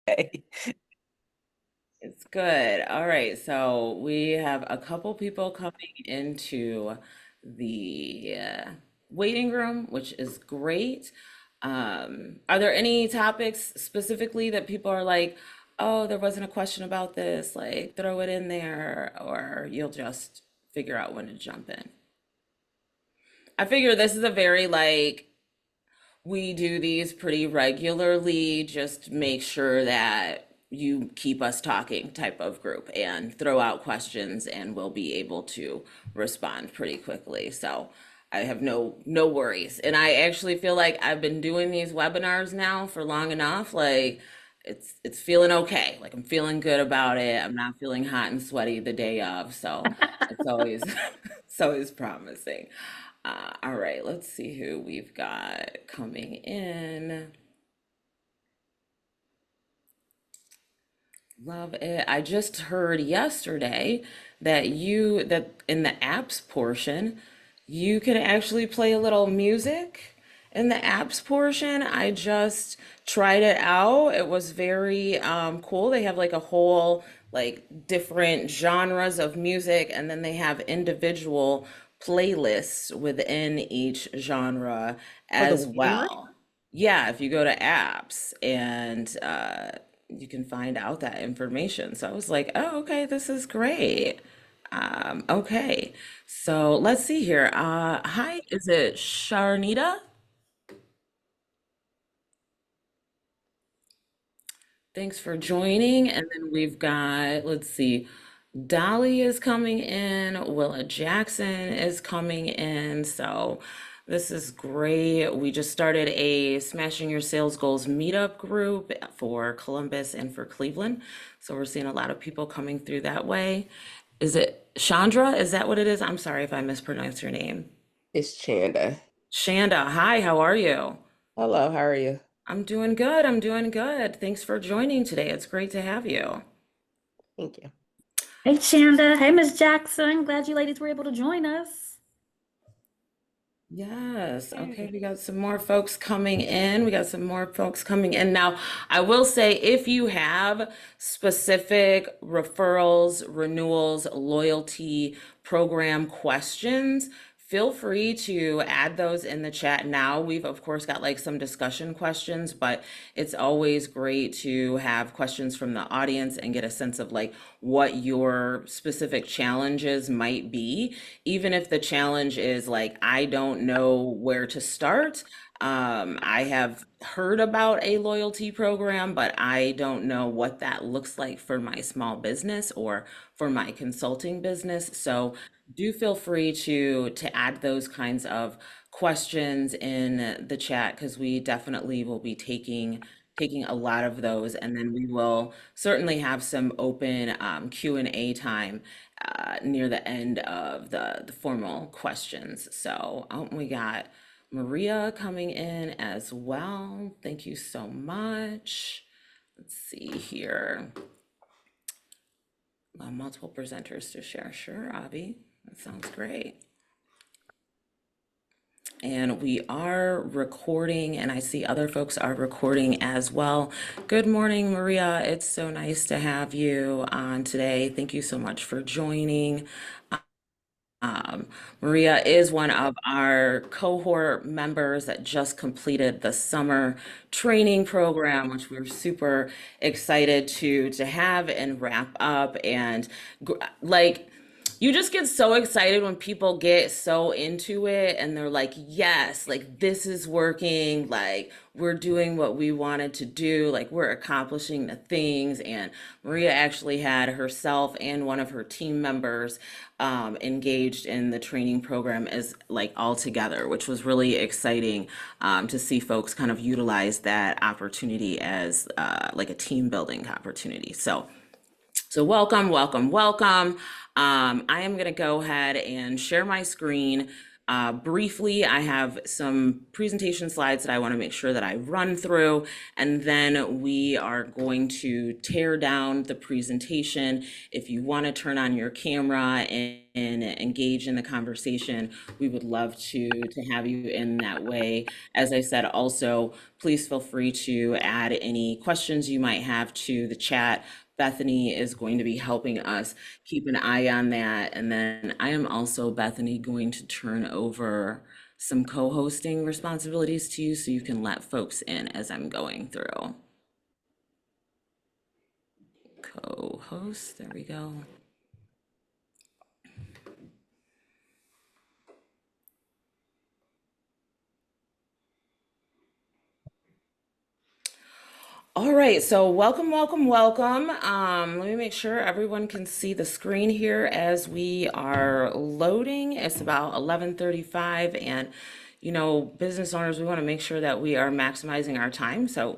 Okay. It's good. All right. So we have a couple people coming into the waiting room, which is great. Are there any topics specifically that people are like, oh, there wasn't a question about this, like throw it in there, or you'll just figure out when to jump in? I figure this is a very like we do these pretty regularly, just make sure that you keep us talking type of group and throw out questions and we'll be able to respond pretty quickly. So I have no worries. And I actually feel like I've been doing these webinars now for long enough. Like it's feeling okay. Like I'm feeling good about it. I'm not feeling hot and sweaty the day of. So it's always it's always promising. All right, let's see who we've got coming in. Love it. I just heard yesterday that in the apps portion, you can actually play a little music in the apps portion. I just tried it out. It was very cool. They have like a whole like different genres of music, and then they have individual playlists within each genre For the as waiting room? well. Yeah, if you go to apps and you can find out that information. So I was like, oh, okay, this is great. Okay, so let's see here. Hi, is it Sharnita? Thanks for joining. And then we've got, let's see, Dolly is coming in, Willa Jackson is coming in. So this is great. We just started a Smashing Your Sales Goals meetup group for Columbus and for Cleveland. So we're seeing a lot of people coming through that way. Is it Chandra? Is that what it is? I'm sorry if I mispronounced your name. It's Chanda. Shanda, hi, how are you? Hello, how are you? I'm doing good. I'm doing good. Thanks for joining today. It's great to have you. Thank you. Hey, Chanda. Hey, Miss Jackson. Glad you ladies were able to join us. Yes. Okay. Hey. We got some more folks coming in. We got some more folks coming in. Now, I will say if you have specific referrals, renewals, loyalty program questions, feel free to add those in the chat now. We've, of course, got like some discussion questions, but it's always great to have questions from the audience and get a sense of like what your specific challenges might be. Even if the challenge is like, I don't know where to start. I have heard about a loyalty program, but I don't know what that looks like for my small business or for my consulting business. So do feel free to add those kinds of questions in the chat because we definitely will be taking a lot of those, and then we will certainly have some open Q&A time near the end of the formal questions. So we got Maria coming in as well. Thank you so much. Let's see here. Multiple presenters to share. Sure, Avi. That sounds great. And we are recording, and I see other folks are recording as well. Good morning, Maria. It's so nice to have you on today. Thank you so much for joining. Um, Maria is one of our cohort members that just completed the summer training program, which we're super excited to have and wrap up. And like, you just get so excited when people get so into it and they're like, yes, like this is working, like we're doing what we wanted to do, like we're accomplishing the things. And Maria actually had herself and one of her team members engaged in the training program as like all together, which was really exciting to see folks kind of utilize that opportunity as like a team building opportunity. So welcome, welcome, welcome. I am going to go ahead and share my screen. Briefly, I have some presentation slides that I want to make sure that I run through, and then we are going to tear down the presentation. If you want to turn on your camera and engage in the conversation, we would love to have you in that way. As I said, also, please feel free to add any questions you might have to the chat. Bethany is going to be helping us keep an eye on that. And then I am also, Bethany, going to turn over some co-hosting responsibilities to you so you can let folks in as I'm going through. Co-host, there we go. All right, so welcome, welcome, welcome. Let me make sure everyone can see the screen here as we are loading. It's about 11:35, and business owners, we want to make sure that we are maximizing our time. So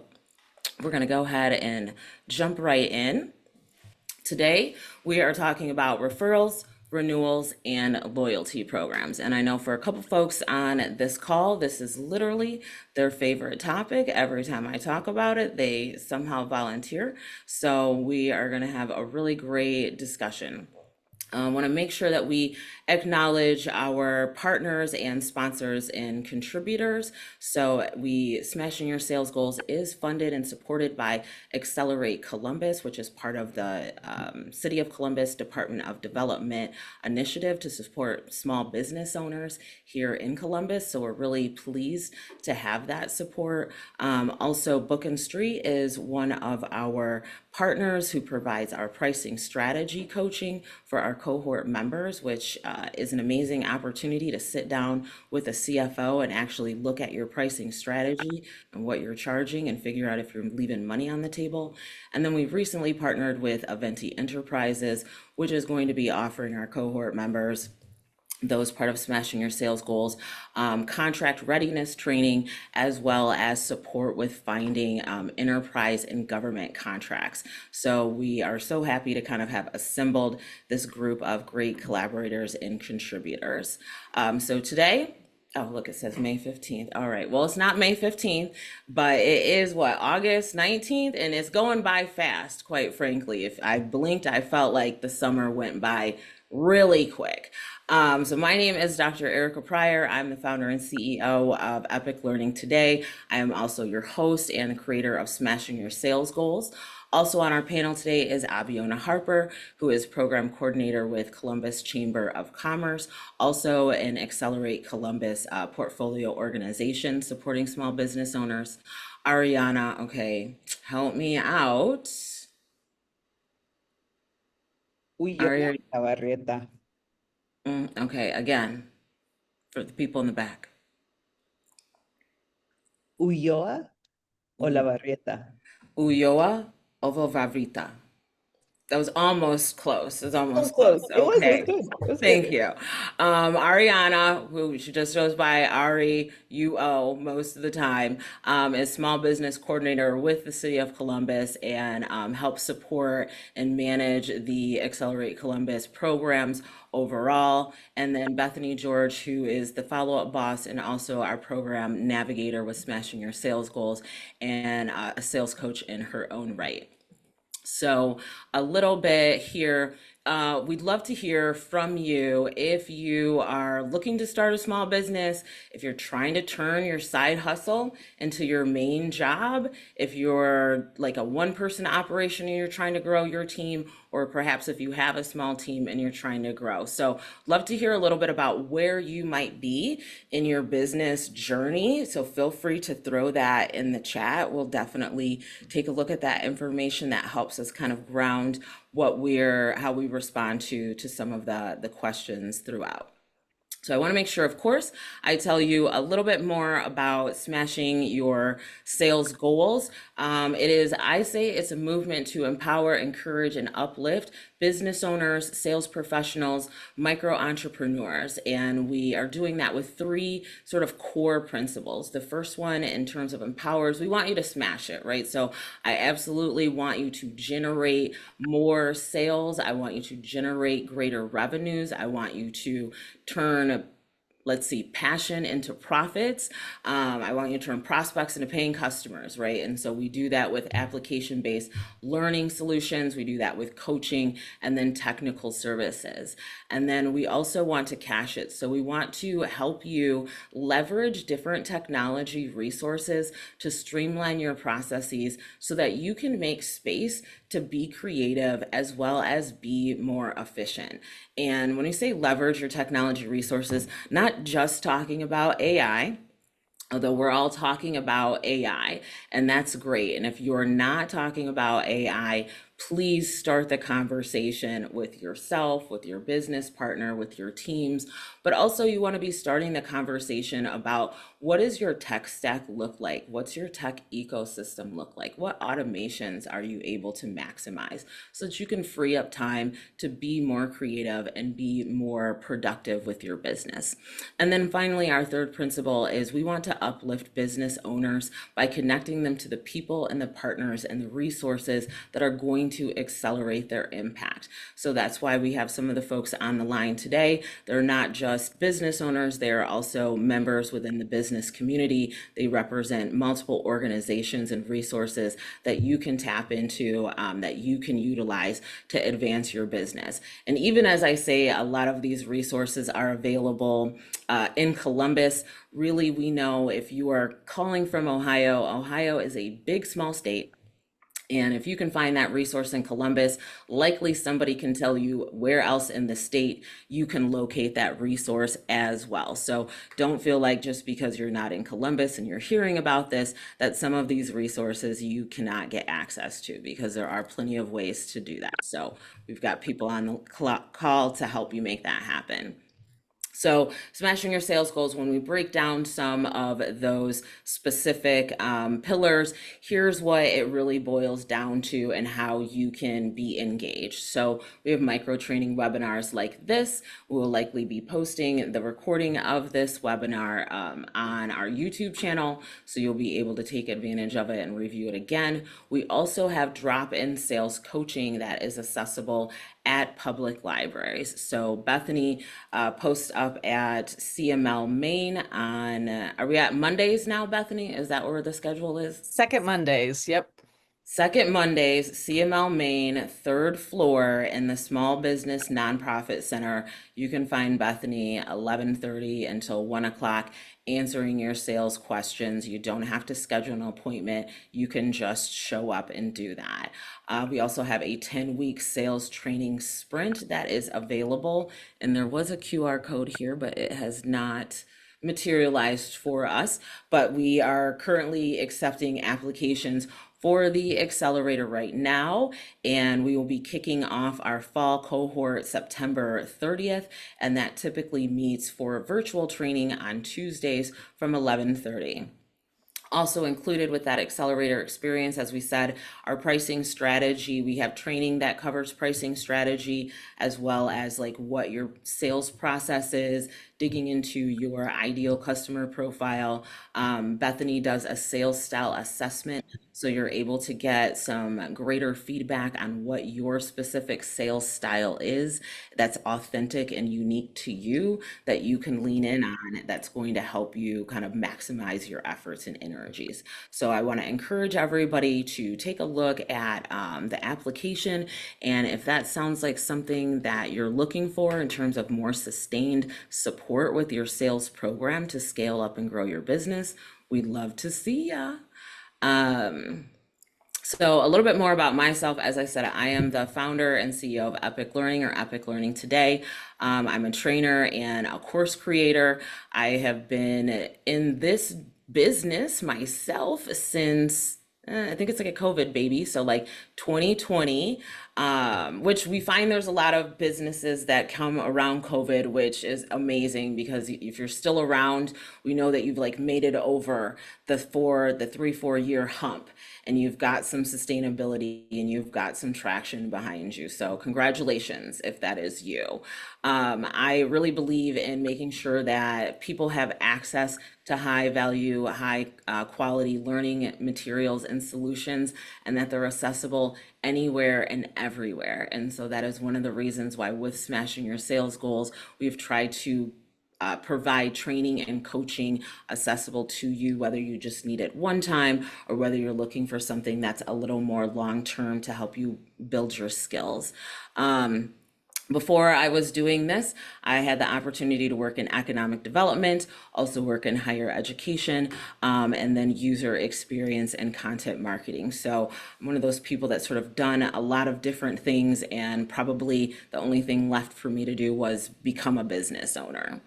we're going to go ahead and jump right in. Today, we are talking about referrals, renewals, and loyalty programs. And I know for a couple folks on this call, this is literally their favorite topic. Every time I talk about it, they somehow volunteer. So we are going to have a really great discussion. I want to make sure that we acknowledge our partners and sponsors and contributors. So Smashing Your Sales Goals is funded and supported by Accelerate Columbus, which is part of the City of Columbus Department of Development initiative to support small business owners here in Columbus. So we're really pleased to have that support. Also, Book and Street is one of our partners who provides our pricing strategy coaching for our cohort members, which is an amazing opportunity to sit down with a CFO and actually look at your pricing strategy and what you're charging and figure out if you're leaving money on the table. And then we've recently partnered with Aventi Enterprises, which is going to be offering our cohort members those part of Smashing Your Sales Goals, contract readiness training, as well as support with finding enterprise and government contracts. So we are so happy to kind of have assembled this group of great collaborators and contributors. So today, oh, look, it says May 15th. All right. Well, it's not May 15th, but it is what, August 19th? And it's going by fast, quite frankly. If I blinked, I felt like the summer went by really quick. So my name is Dr. Erica Pryor. I'm the founder and CEO of Epic Learning Today. I am also your host and the creator of Smashing Your Sales Goals. Also on our panel today is Abiona Harper, who is program coordinator with Columbus Chamber of Commerce, also an Accelerate Columbus portfolio organization supporting small business owners. Ariana, okay, help me out. Ulloa Barrieta. Okay, again, for the people in the back. Ulloa o La Barrieta. Ulloa Ovovavrita. That was almost close. It was almost Close. close. It was Okay. good. It was Thank good. you. Ariana, who she just goes by Ari UO most of the time, is small business coordinator with the City of Columbus and helps support and manage the Accelerate Columbus programs overall. And then Bethany George, who is the follow-up boss and also our program navigator with Smashing Your Sales Goals and a sales coach in her own right. So a little bit here, we'd love to hear from you if you are looking to start a small business, if you're trying to turn your side hustle into your main job, if you're like a one-person operation and you're trying to grow your team, or perhaps if you have a small team and you're trying to grow. So love to hear a little bit about where you might be in your business journey. So feel free to throw that in the chat. We'll definitely take a look at that information that helps us kind of ground how we respond to some of the questions throughout. So I want to make sure, of course, I tell you a little bit more about smashing your sales goals. I say it's a movement to empower, encourage, and uplift business owners, sales professionals, micro entrepreneurs. And we are doing that with three sort of core principles. The first one, in terms of empowers, we want you to smash it, right? So I absolutely want you to generate more sales. I want you to generate greater revenues. I want you to turn let's see, passion into profits. I want you to turn prospects into paying customers, right? And so we do that with application-based learning solutions. We do that with coaching and then technical services. And then we also want to cash it. So we want to help you leverage different technology resources to streamline your processes so that you can make space to be creative as well as be more efficient. And when we say leverage your technology resources, not just talking about AI, although we're all talking about AI, and that's great. And if you're not talking about AI, please start the conversation with yourself, with your business partner, with your teams. But also, you want to be starting the conversation about what does your tech stack look like? What's your tech ecosystem look like? What automations are you able to maximize so that you can free up time to be more creative and be more productive with your business? And then finally, our third principle is we want to uplift business owners by connecting them to the people and the partners and the resources that are going to accelerate their impact. So that's why we have some of the folks on the line today. They're not just business owners, they are also members within the business community. They represent multiple organizations and resources that you can tap into, that you can utilize to advance your business. And even as I say, a lot of these resources are available in Columbus. Really, we know if you are calling from Ohio, Ohio is a big, small state. And if you can find that resource in Columbus, likely somebody can tell you where else in the state you can locate that resource as well. So don't feel like just because you're not in Columbus and you're hearing about this, that some of these resources you cannot get access to, because there are plenty of ways to do that. So we've got people on the call to help you make that happen. So smashing your sales goals, when we break down some of those specific pillars, here's what it really boils down to and how you can be engaged. So we have micro training webinars like this. We will likely be posting the recording of this webinar on our YouTube channel, so you'll be able to take advantage of it and review it again. We also have drop-in sales coaching that is accessible at public libraries. So Bethany posts up at CML Maine on, are we at Mondays now, Bethany? Is that where the schedule is? Second Mondays, yep. Second Mondays, CML Maine, third floor in the Small Business Nonprofit Center. You can find Bethany 11:30 until 1 o'clock answering your sales questions. You don't have to schedule an appointment. You can just show up and do that. We also have a 10-week sales training sprint that is available. And there was a QR code here, but it has not materialized for us. But we are currently accepting applications for the accelerator right now, and we will be kicking off our fall cohort September 30th, and that typically meets for virtual training on Tuesdays from 11:30. Also included with that accelerator experience, as we said, our pricing strategy. We have training that covers pricing strategy, as well as like what your sales process is, digging into your ideal customer profile. Bethany does a sales style assessment, so you're able to get some greater feedback on what your specific sales style is that's authentic and unique to you, that you can lean in on, that's going to help you kind of maximize your efforts and energies. So I want to encourage everybody to take a look at the application, and if that sounds like something that you're looking for in terms of more sustained support with your sales program to scale up and grow your business, we'd love to see ya. So a little bit more about myself. As I said, I am the founder and CEO of Epic Learning, or Epic Learning Today. I'm a trainer and a course creator. I have been in this business myself since I think it's like a COVID baby, so like 2020, which we find there's a lot of businesses that come around COVID, which is amazing because if you're still around, we know that you've like made it over the 3-4 year hump, and you've got some sustainability and you've got some traction behind you. So congratulations if that is you. I really believe in making sure that people have access to high value, high quality learning materials and solutions, and that they're accessible anywhere and everywhere. And so that is one of the reasons why with Smashing Your Sales Goals, we've tried to provide training and coaching accessible to you, whether you just need it one time or whether you're looking for something that's a little more long term to help you build your skills. Before I was doing this, I had the opportunity to work in economic development, also work in higher education, and then user experience and content marketing. So I'm one of those people that's sort of done a lot of different things, and probably the only thing left for me to do was become a business owner.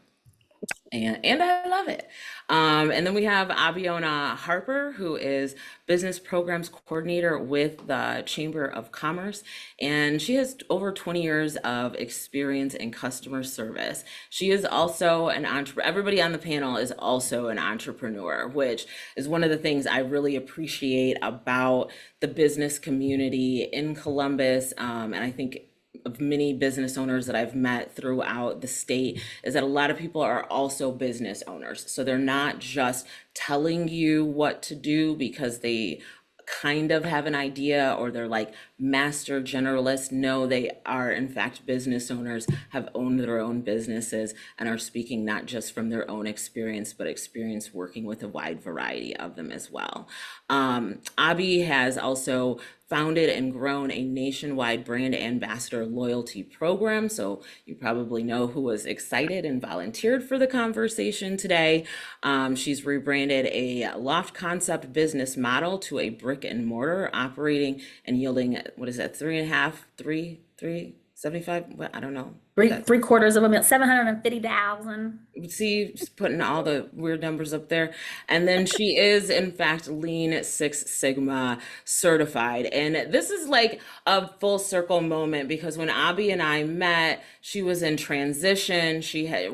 And I love it. And then we have Abiona Harper, who is business programs coordinator with the Chamber of Commerce, and she has over 20 years of experience in customer service. She is also an entrepreneur. Everybody on the panel is also an entrepreneur, which is one of the things I really appreciate about the business community in Columbus. And I think of many business owners that I've met throughout the state is that a lot of people are also business owners. So they're not just telling you what to do because they kind of have an idea or they're like master generalists. No, they are in fact business owners, have owned their own businesses, and are speaking not just from their own experience, but experience working with a wide variety of them as well. Abby has also founded and grown a nationwide brand ambassador loyalty program. So you probably know who was excited and volunteered for the conversation today. She's rebranded a loft concept business model to a brick and mortar operating and yielding, what is that, 75? What, I don't know. Three quarters of a million, 750,000. See, just putting all the weird numbers up there. And then she is, in fact, Lean Six Sigma certified. And this is like a full circle moment because when Abby and I met, she was in transition.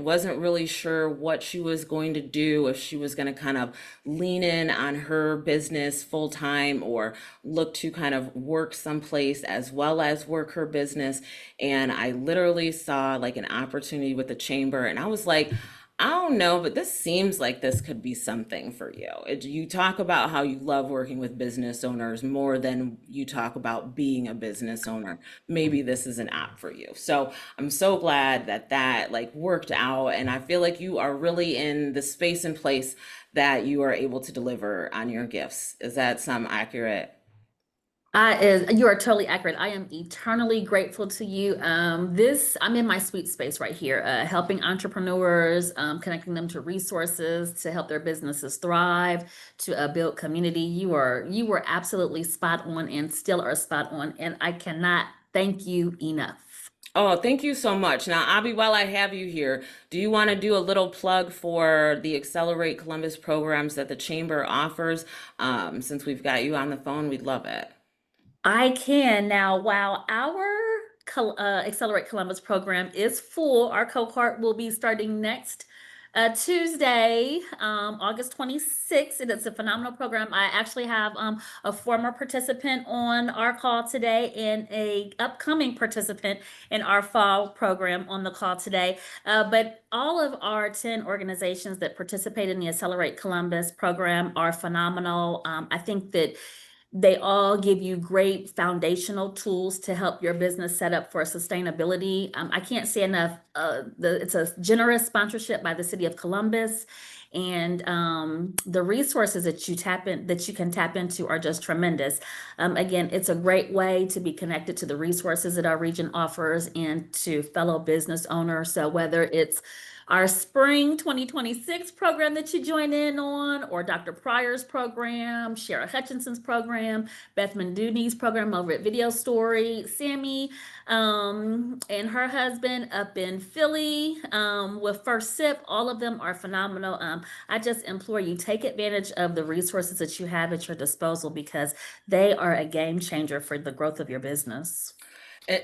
Wasn't really sure what she was going to do, if she was going to kind of lean in on her business full time or look to kind of work someplace as well as work her business. And I literally saw like an opportunity with the chamber, and I was like, I don't know, but this seems like this could be something for you. You talk about how you love working with business owners more than you talk about being a business owner. Maybe this is an app for you. So I'm so glad that like worked out, and I feel like you are really in the space and place that you are able to deliver on your gifts. Is that some accurate? You are totally accurate. I am eternally grateful to you. I'm in my sweet space right here, helping entrepreneurs, connecting them to resources to help their businesses thrive, to build community. You were absolutely spot on and still are spot on, and I cannot thank you enough. Oh, thank you so much. Now, Abby, while I have you here, do you want to do a little plug for the Accelerate Columbus programs that the Chamber offers? Since we've got you on the phone, we'd love it. I can now. While our Accelerate Columbus program is full, our cohort will be starting next Tuesday, August 26th, and it's a phenomenal program. I actually have a former participant on our call today and a upcoming participant in our fall program on the call today. But all of our 10 organizations that participate in the Accelerate Columbus program are phenomenal. I think that they all give you great foundational tools to help your business set up for sustainability. I can't say enough. It's a generous sponsorship by the City of Columbus, and the resources that you can tap into are just tremendous. Again, it's a great way to be connected to the resources that our region offers and to fellow business owners. So whether it's our spring 2026 program that you join in on, or Dr. Pryor's program, Shara Hutchinson's program, Beth Mandooni's program over at Video Story, Sammy and her husband up in Philly with First Sip. All of them are phenomenal. I just implore you, take advantage of the resources that you have at your disposal because they are a game changer for the growth of your business.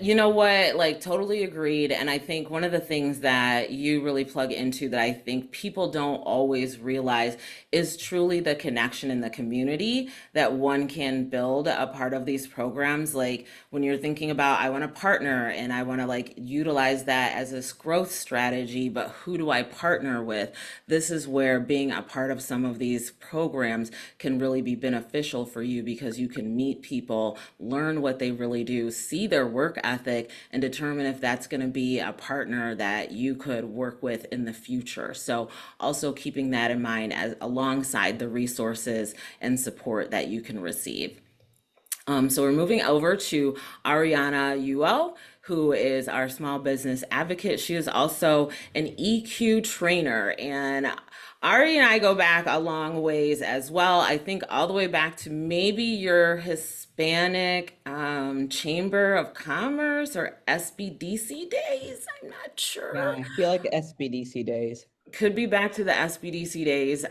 You know what? Like, totally agreed. And I think one of the things that you really plug into that I think people don't always realize is truly the connection in the community that one can build a part of these programs. Like, when you're thinking about, I want to partner and I want to like utilize that as this growth strategy, but who do I partner with? This is where being a part of some of these programs can really be beneficial for you because you can meet people, learn what they really do, see their work work ethic and determine if that's going to be a partner that you could work with in the future. So also keeping that in mind as alongside the resources and support that you can receive. So we're moving over to Ariana Uo, who is our small business advocate. She is also an EQ trainer, and Ari and I go back a long ways as well. I think all the way back to maybe your Hispanic Chamber of Commerce or SBDC days. I'm not Yeah, sure. I feel like SBDC days. Could be back to the SBDC days.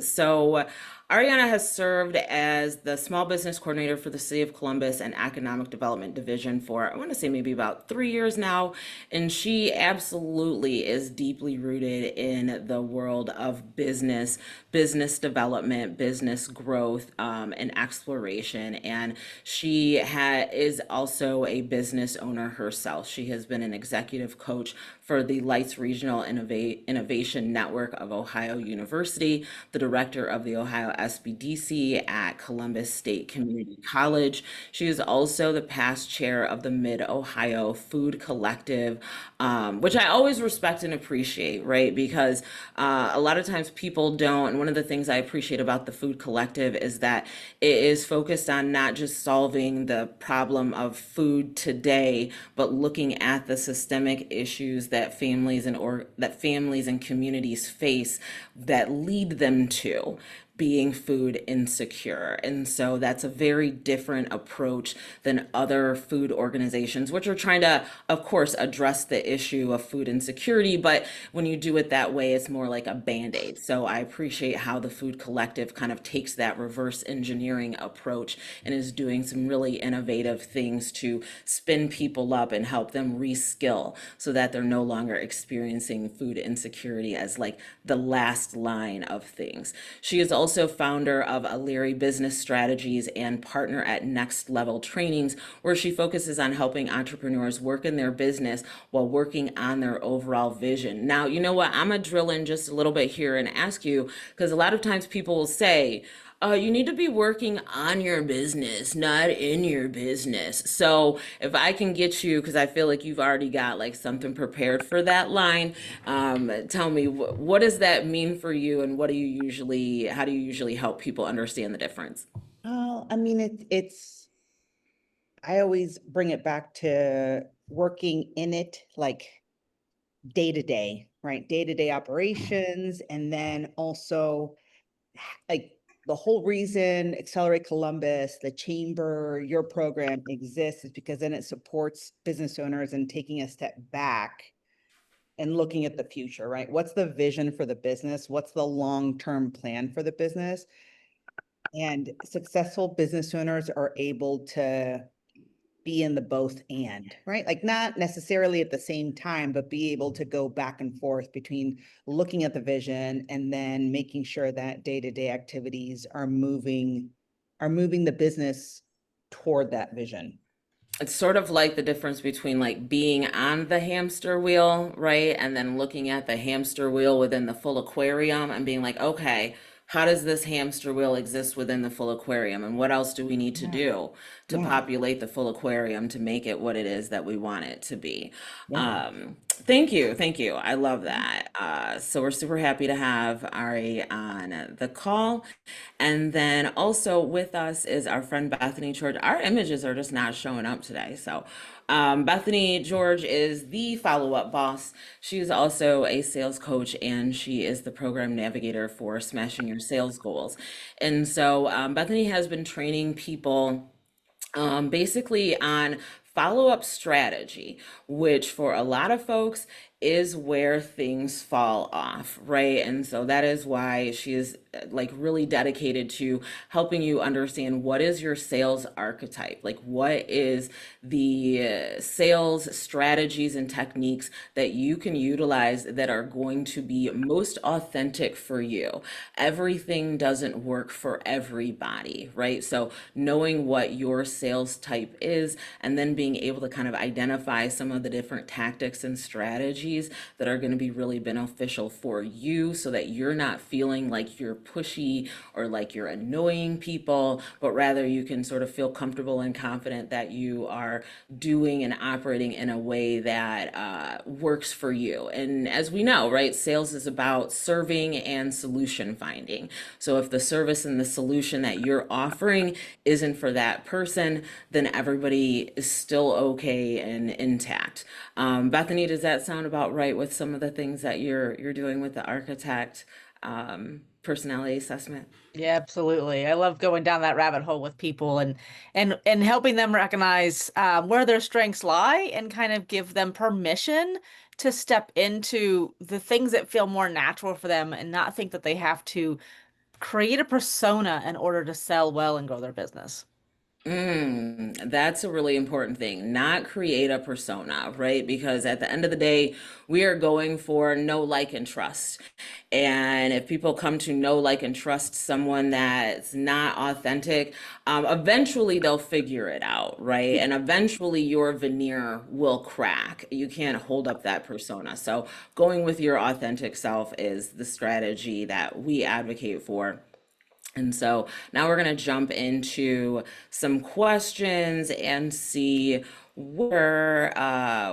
So Ariana has served as the small business coordinator for the City of Columbus and Economic Development Division for, I want to say maybe about 3 years now. And she absolutely is deeply rooted in the world of business development, business growth, and exploration. And is also a business owner herself. She has been an executive coach for the Lights Regional Innovation Network of Ohio University, the director of the Ohio SBDC at Columbus State Community College. She is also the past chair of the Mid-Ohio Food Collective, which I always respect and appreciate, right? Because a lot of times people don't, and one of the things I appreciate about the Food Collective is that it is focused on not just solving the problem of food today, but looking at the systemic issues that families and communities face that lead them to being food insecure. And so that's a very different approach than other food organizations, which are trying to, of course, address the issue of food insecurity. But when you do it that way, it's more like a band-aid. So I appreciate how the Food Collective kind of takes that reverse engineering approach and is doing some really innovative things to spin people up and help them reskill so that they're no longer experiencing food insecurity as like the last line of things. She is also founder of Aliri Business Strategies and partner at Next Level Trainings, where she focuses on helping entrepreneurs work in their business while working on their overall vision. Now, you know what? I'm going to drill in just a little bit here and ask you, because a lot of times people will say, you need to be working on your business, not in your business. So if I can get you, because I feel like you've already got like something prepared for that line, tell me what does that mean for you, and how do you usually help people understand the difference? I mean, I always bring it back to working in it like day to day, right? Day to day operations. And then also like the whole reason Accelerate Columbus, the chamber, your program exists is because then it supports business owners and taking a step back and looking at the future, right? What's the vision for the business? What's the long-term plan for the business? And successful business owners are able to be in the both and, right? Like not necessarily at the same time, but be able to go back and forth between looking at the vision and then making sure that day-to-day activities are moving the business toward that vision. It's sort of like the difference between like being on the hamster wheel, right? And then looking at the hamster wheel within the full aquarium and being like, okay, how does this hamster wheel exist within the full aquarium? And what else do we need to Yeah. do to Yeah. populate the full aquarium to make it what it is that we want it to be? Yeah. Thank you. Thank you. I love that. So we're super happy to have Ari on the call. And then also with us is our friend Bethany George. Our images are just not showing up today. So Bethany George is the follow-up boss. She is also a sales coach, and she is the program navigator for Smashing Your Sales Goals. And so Bethany has been training people basically on follow-up strategy, which for a lot of folks is where things fall off, right? And so that is why she is like really dedicated to helping you understand what is your sales archetype, like what is the sales strategies and techniques that you can utilize that are going to be most authentic for you. Everything doesn't work for everybody, right? So knowing what your sales type is and then being able to kind of identify some of the different tactics and strategies strategies that are going to be really beneficial for you so that you're not feeling like you're pushy or like you're annoying people, but rather you can sort of feel comfortable and confident that you are doing and operating in a way that works for you. And as we know, right, sales is about serving and solution finding. So if the service and the solution that you're offering isn't for that person, then everybody is still okay and intact. Bethany, does that sound about right with some of the things that you're doing with the architect personality assessment? Yeah, absolutely. I love going down that rabbit hole with people and helping them recognize where their strengths lie and kind of give them permission to step into the things that feel more natural for them and not think that they have to create a persona in order to sell well and grow their business. That's a really important thing. Not create a persona, right? Because at the end of the day, we are going for know, like, and trust. And if people come to know, like, and trust someone that's not authentic, eventually they'll figure it out, right? And eventually your veneer will crack. You can't hold up that persona. So going with your authentic self is the strategy that we advocate for. And so now we're going to jump into some questions and see where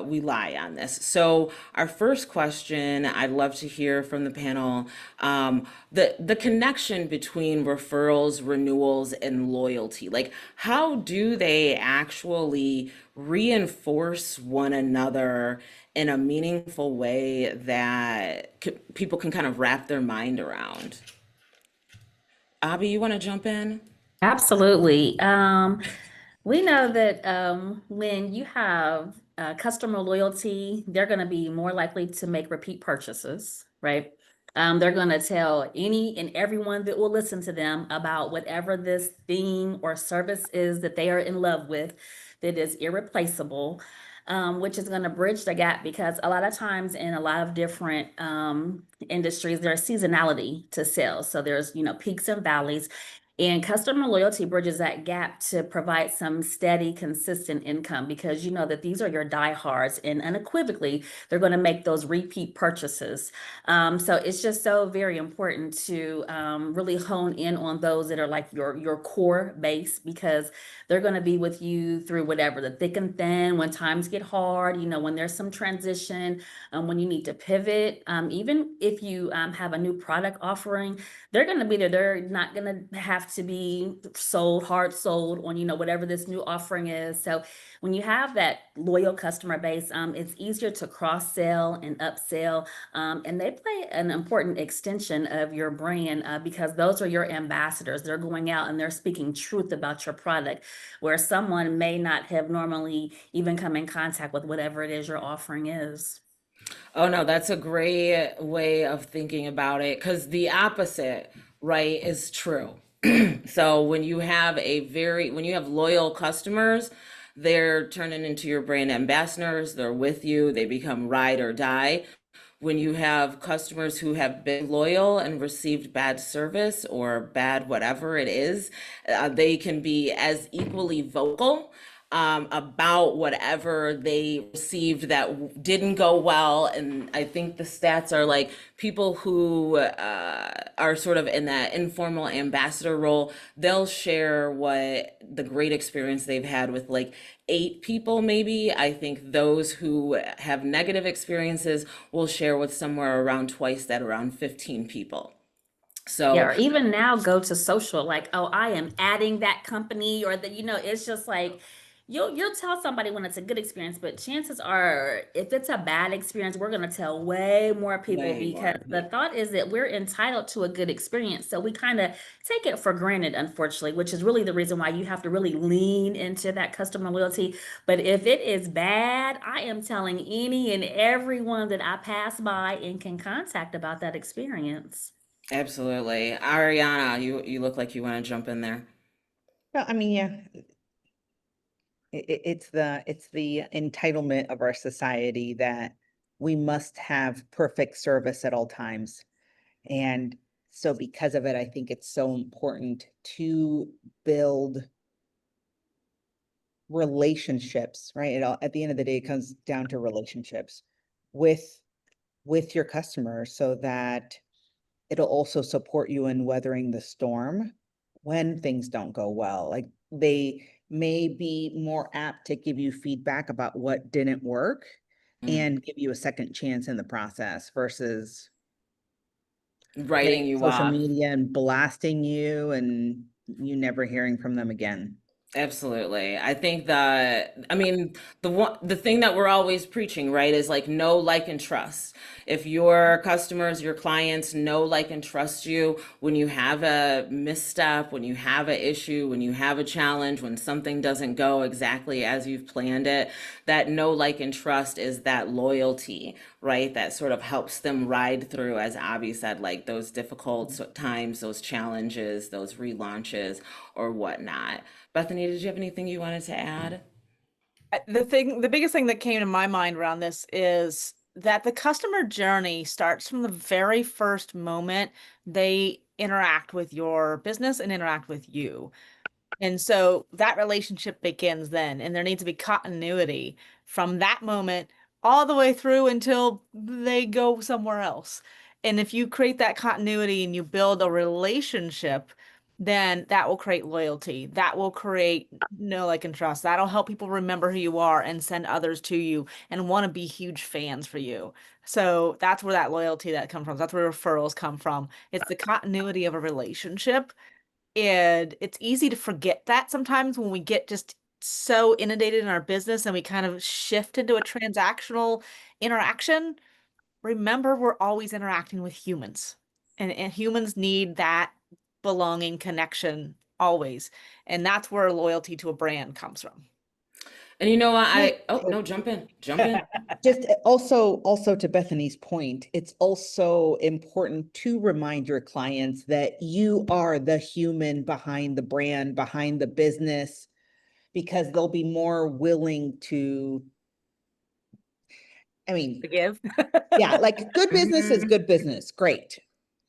we lie on this. So our first question, I'd love to hear from the panel, the connection between referrals, renewals, and loyalty. Like, how do they actually reinforce one another in a meaningful way that people can kind of wrap their mind around? Abby, you want to jump in? Absolutely. We know that when you have customer loyalty, they're going to be more likely to make repeat purchases, right? They're going to tell any and everyone that will listen to them about whatever this thing or service is that they are in love with that is irreplaceable, which is going to bridge the gap because a lot of times in a lot of different industries, there's seasonality to sales. So there's, peaks and valleys. And customer loyalty bridges that gap to provide some steady, consistent income because you know that these are your diehards, and unequivocally, they're going to make those repeat purchases. So it's just so very important to really hone in on those that are like your core base because they're going to be with you through whatever, the thick and thin, when times get hard, when there's some transition, when you need to pivot, even if you have a new product offering, they're going to be there. They're not going to have to be hard sold on, whatever this new offering is. So when you have that loyal customer base, it's easier to cross sell and upsell. And they play an important extension of your brand because those are your ambassadors. They're going out and they're speaking truth about your product, where someone may not have normally even come in contact with whatever it is your offering is. Oh no, that's a great way of thinking about it because the opposite, right, is true. So when you have loyal customers, they're turning into your brand ambassadors, they're with you, they become ride or die. When you have customers who have been loyal and received bad service or bad whatever it is, they can be as equally vocal about whatever they received that didn't go well. And I think the stats are like people who are sort of in that informal ambassador role, they'll share what the great experience they've had with like 8 people, maybe. I think those who have negative experiences will share with somewhere around twice that, around 15 people. Yeah, So or even now go to social, like, oh, I am adding that company, or that, it's just like you'll tell somebody when it's a good experience, but chances are if it's a bad experience, we're gonna tell way more people way because more the people. thought is that we're entitled to a good experience. So we kind of take it for granted, unfortunately, which is really the reason why you have to really lean into that customer loyalty. But if it is bad, I am telling any and everyone that I pass by and can contact about that experience. Absolutely. Ariana, you look like you want to jump in there. Well, I mean, yeah, it's the entitlement of our society that we must have perfect service at all times. And so because of it, I think it's so important to build relationships, right? At the end of the day, it comes down to relationships with with your customers so that it'll also support you in weathering the storm when things don't go well. Like they may be more apt to give you feedback about what didn't work Mm. and give you a second chance in the process versus getting Writing you on social off. media and blasting you and you never hearing from them again. Absolutely. I think that, I mean, the thing that we're always preaching, right, is like know, like, and trust. If your customers, your clients know, like, and trust you when you have a misstep, when you have an issue, when you have a challenge, when something doesn't go exactly as you've planned it, that know, like, and trust is that loyalty, right? That sort of helps them ride through, as Avi said, like those difficult times, those challenges, those relaunches or whatnot. Bethany, did you have anything you wanted to add? The biggest thing that came to my mind around this is that the customer journey starts from the very first moment they interact with your business and interact with you. And so that relationship begins then, and there needs to be continuity from that moment all the way through until they go somewhere else. And if you create that continuity and you build a relationship, then that will create loyalty. That will create know, like, and trust. That'll help people remember who you are and send others to you and want to be huge fans for you. So that's where that loyalty that comes from. That's where referrals come from. It's the continuity of a relationship, and it's easy to forget that sometimes when we get just so inundated in our business and we kind of shift into a transactional interaction. Remember, we're always interacting with humans, and humans need that belonging connection always. And that's where loyalty to a brand comes from. And you know what? Oh Oh, no, jump in, jump in. just also to Bethany's point, it's also important to remind your clients that you are the human behind the brand, behind the business, because they'll be more willing to, I mean, Forgive. yeah, like good business is Mhm. good business, great.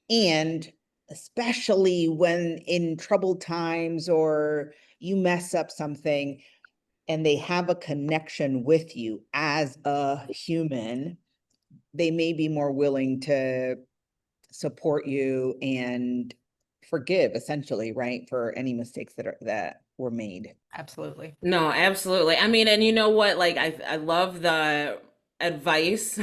And especially when in troubled times or you mess up something and they have a connection with you as a human, they may be more willing to support you and forgive essentially, right? For any mistakes that were made. Absolutely. No, absolutely. I mean, and you know what? Like, I love the advice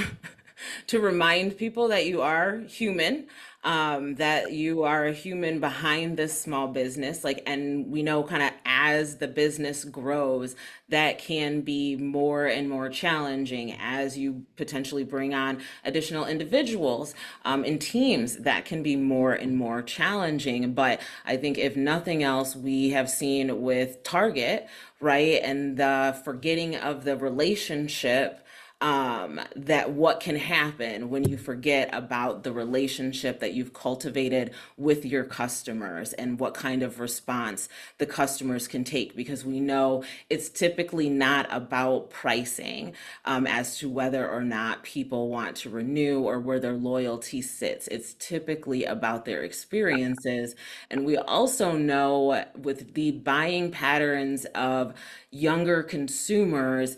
to remind people that you are human, that you are a human behind this small business. Like, and we know kind of as the business grows, that can be more and more challenging as you potentially bring on additional individuals, and teams. That can be more and more challenging. But I think if nothing else, we have seen with Target, right? And the forgetting of the relationship, that what can happen when you forget about the relationship that you've cultivated with your customers and what kind of response the customers can take, because we know it's typically not about pricing, as to whether or not people want to renew or where their loyalty sits. It's typically about their experiences. And we also know with the buying patterns of younger consumers,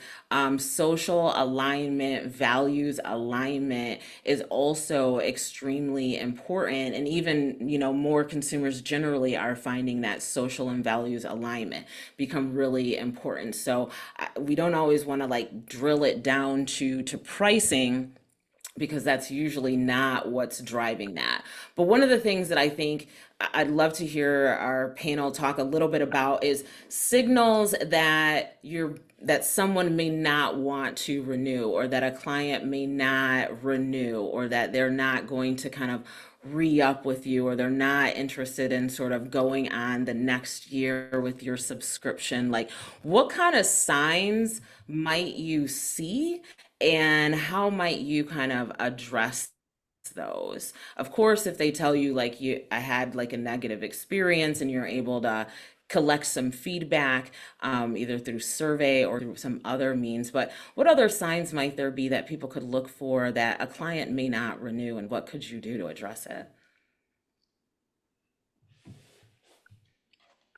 social alignment, values alignment is also extremely important. And even, more consumers generally are finding that social and values alignment become really important. So we don't always want to like drill it down to pricing, because that's usually not what's driving that. But one of the things that I think I'd love to hear our panel talk a little bit about is signals that someone may not want to renew, or that a client may not renew, or that they're not going to kind of re-up with you, or they're not interested in sort of going on the next year with your subscription. Like, what kind of signs might you see, and how might you kind of address those? Of course, if they tell you like I had like a negative experience, and you're able to collect some feedback, either through survey or through some other means. But what other signs might there be that people could look for that a client may not renew, and what could you do to address it?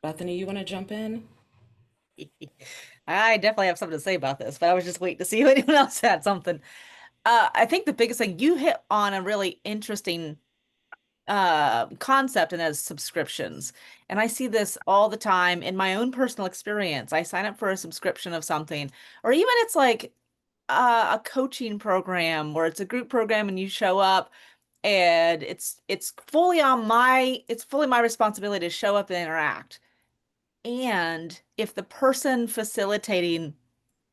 Bethany, you want to jump in? I definitely have something to say about this, but I was just waiting to see if anyone else had something. I think the biggest thing you hit on a really interesting concept, and that's subscriptions. And I see this all the time in my own personal experience. I sign up for a subscription of something, or even it's like a coaching program or it's a group program and you show up and it's fully my responsibility to show up and interact. And if the person facilitating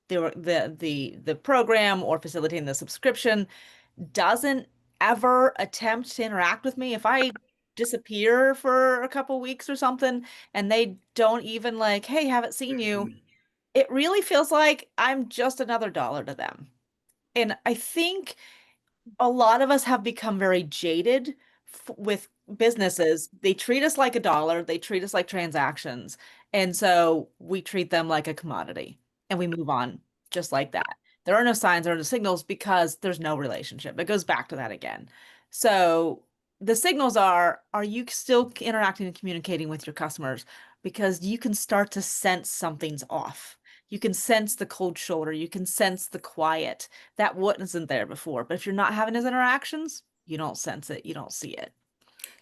the program or facilitating the subscription doesn't ever attempt to interact with me, if I disappear for a couple weeks or something and they don't even like, hey, haven't seen you, it really feels like I'm just another dollar to them. And I think a lot of us have become very jaded with businesses. They treat us like a dollar, they treat us like transactions. And so we treat them like a commodity and we move on just like that. There are no signs, there are no signals because there's no relationship. It goes back to that again. So the signals are you still interacting and communicating with your customers? Because you can start to sense something's off. You can sense the cold shoulder, you can sense the quiet that wasn't there before. But if you're not having those interactions, you don't sense it, you don't see it.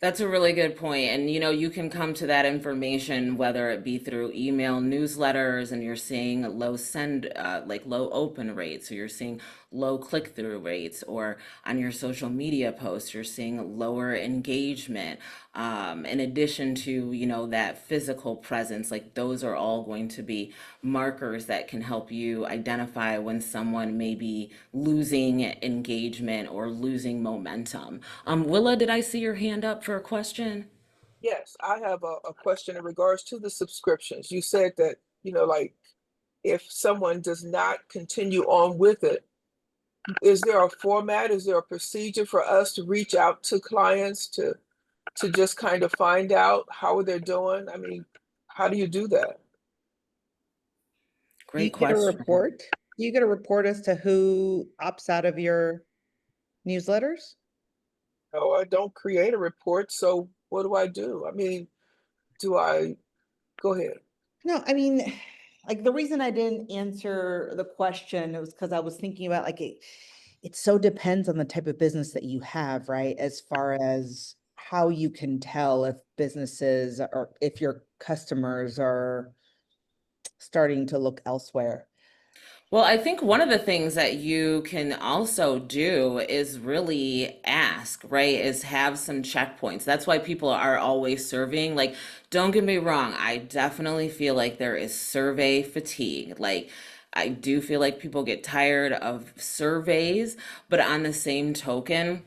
That's a really good point. And you can come to that information whether it be through email newsletters and you're seeing low send, like low open rates, or you're seeing low click through rates, or on your social media posts, you're seeing lower engagement. In addition to, that physical presence, like those are all going to be markers that can help you identify when someone may be losing engagement or losing momentum. Willa, did I see your hand up for a question? Yes, I have a question in regards to the subscriptions. You said that, like if someone does not continue on with it, is there a format? Is there a procedure for us to reach out to clients to just kind of find out how they're doing? I mean, how do you do that? Do you Great get a question. report? Do you get a report as to who opts out of your newsletters? Oh, I don't create a report, so what do I do? I mean, do I go ahead? No, I mean, like the reason I didn't answer the question was because I was thinking about like it so depends on the type of business that you have, right? As far as how you can tell if businesses or if your customers are starting to look elsewhere. Well, I think one of the things that you can also do is really ask, right? Is have some checkpoints. That's why people are always surveying. Like, don't get me wrong, I definitely feel like there is survey fatigue. Like, I do feel like people get tired of surveys, but on the same token,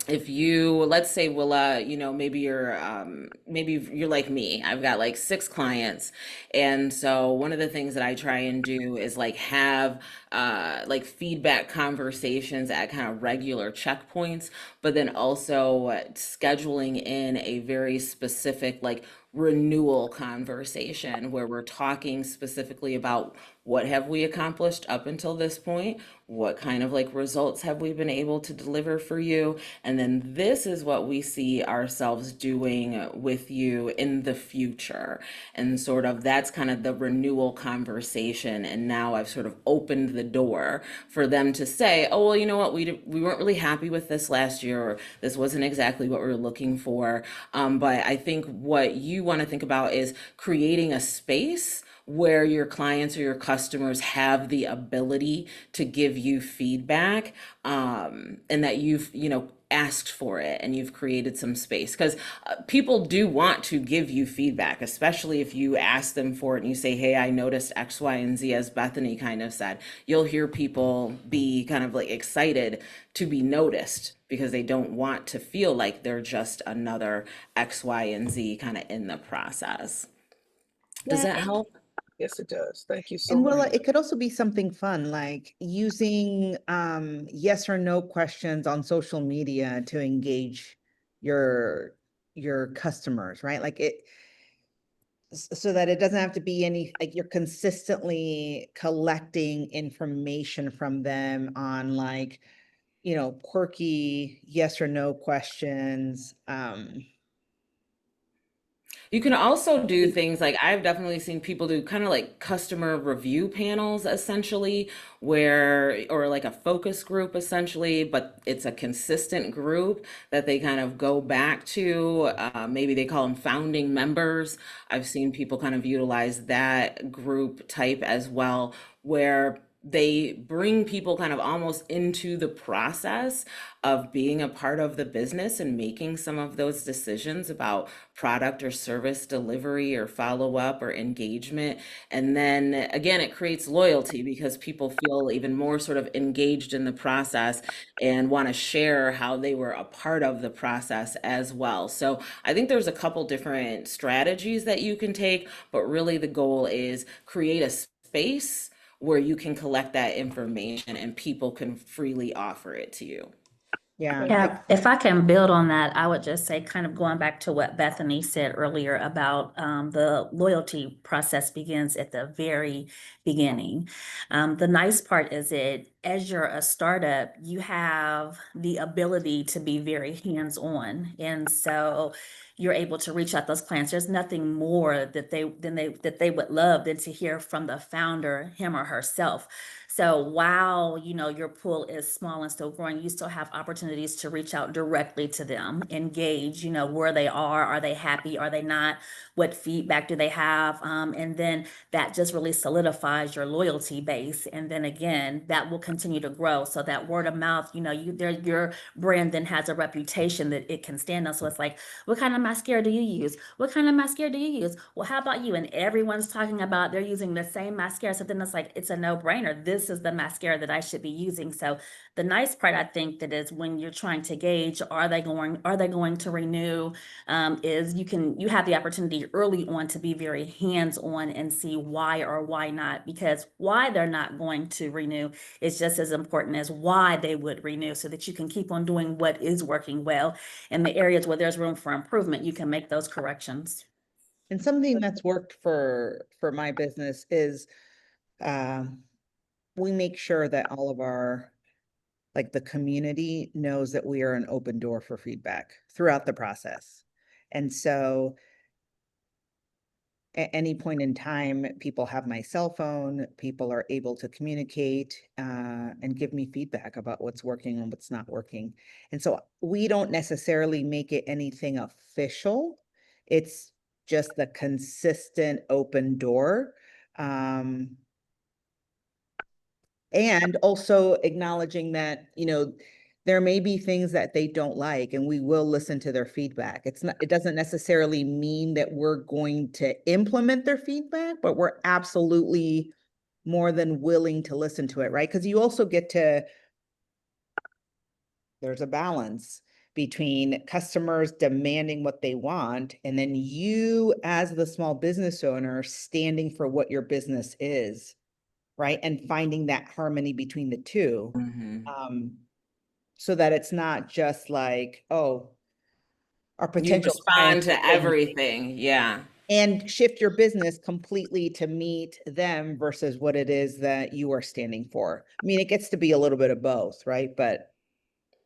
if you, let's say, Willa, maybe you're like me, I've got like 6 clients, and so one of the things that I try and do is like have like feedback conversations at kind of regular checkpoints, but then also scheduling in a very specific like renewal conversation where we're talking specifically about what have we accomplished up until this point, what kind of like results have we been able to deliver for you, and then this is what we see ourselves doing with you in the future. And sort of that's kind of the renewal conversation, and now I've sort of opened the door for them to say, oh well, you know what, we weren't really happy with this last year, or this wasn't exactly what we were looking for. But I think what you want to think about is creating a space where your clients or your customers have the ability to give you feedback, and that you've asked for it and you've created some space, because people do want to give you feedback, especially if you ask them for it and you say, hey, I noticed X, Y, and Z, as Bethany kind of said. You'll hear people be kind of like excited to be noticed because they don't want to feel like they're just another X, Y, and Z kind of in the process. Does Yeah, that help? Yes, it does. Thank you so and well, much. it could also be something fun, like using yes or no questions on social media to engage your your customers, right? Like it so that it doesn't have to be any like you're consistently collecting information from them on like, quirky yes or no questions. You can also do things like I've definitely seen people do kind of like customer review panels essentially, where, or like a focus group essentially, but it's a consistent group that they kind of go back to. Maybe they call them founding members. I've seen people kind of utilize that group type as well, where they bring people kind of almost into the process of being a part of the business and making some of those decisions about product or service delivery or follow up or engagement. And then again, it creates loyalty because people feel even more sort of engaged in the process and want to share how they were a part of the process as well. So I think there's a couple different strategies that you can take, but really the goal is create a space where you can collect that information and people can freely offer it to you. Yeah. Yeah, if I can build on that, I would just say, kind of going back to what Bethany said earlier about the loyalty process begins at the very beginning. The nice part is that as you're a startup, you have the ability to be very hands-on. And so you're able to reach out those clients. There's nothing more that they would love than to hear from the founder, him or herself. So while, your pool is small and still growing, you still have opportunities to reach out directly to them, engage, where they are they happy, are they not, what feedback do they have? And then that just really solidifies your loyalty base. And then again, that will continue to grow. So that word of mouth, your brand then has a reputation that it can stand on. So it's like, what kind of mascara do you use? What kind of mascara do you use? Well, how about you? And everyone's talking about they're using the same mascara. So then it's like, it's a no-brainer. This is the mascara that I should be using. So the nice part, I think, that is when you're trying to gauge, are they going to renew? Is you have the opportunity early on to be very hands-on and see why or why not, because why they're not going to renew is just as important as why they would renew, so that you can keep on doing what is working well. In the areas where there's room for improvement, you can make those corrections. And something that's worked for my business is we make sure that all of our, like, the community knows that we are an open door for feedback throughout the process. And so at any point in time, people have my cell phone, people are able to communicate and give me feedback about what's working and what's not working. And so we don't necessarily make it anything official. It's just the consistent open door. And also acknowledging that, there may be things that they don't like, and we will listen to their feedback. It doesn't necessarily mean that we're going to implement their feedback, but we're absolutely more than willing to listen to it, right? Because you also there's a balance between customers demanding what they want, and then you, as the small business owner, standing for what your business is, right? And finding that harmony between the two. So that it's not just like, oh, our You potential respond clients to everything. Yeah. and shift your business completely to meet them versus what it is that you are standing for. I mean, it gets to be a little bit of both, right? But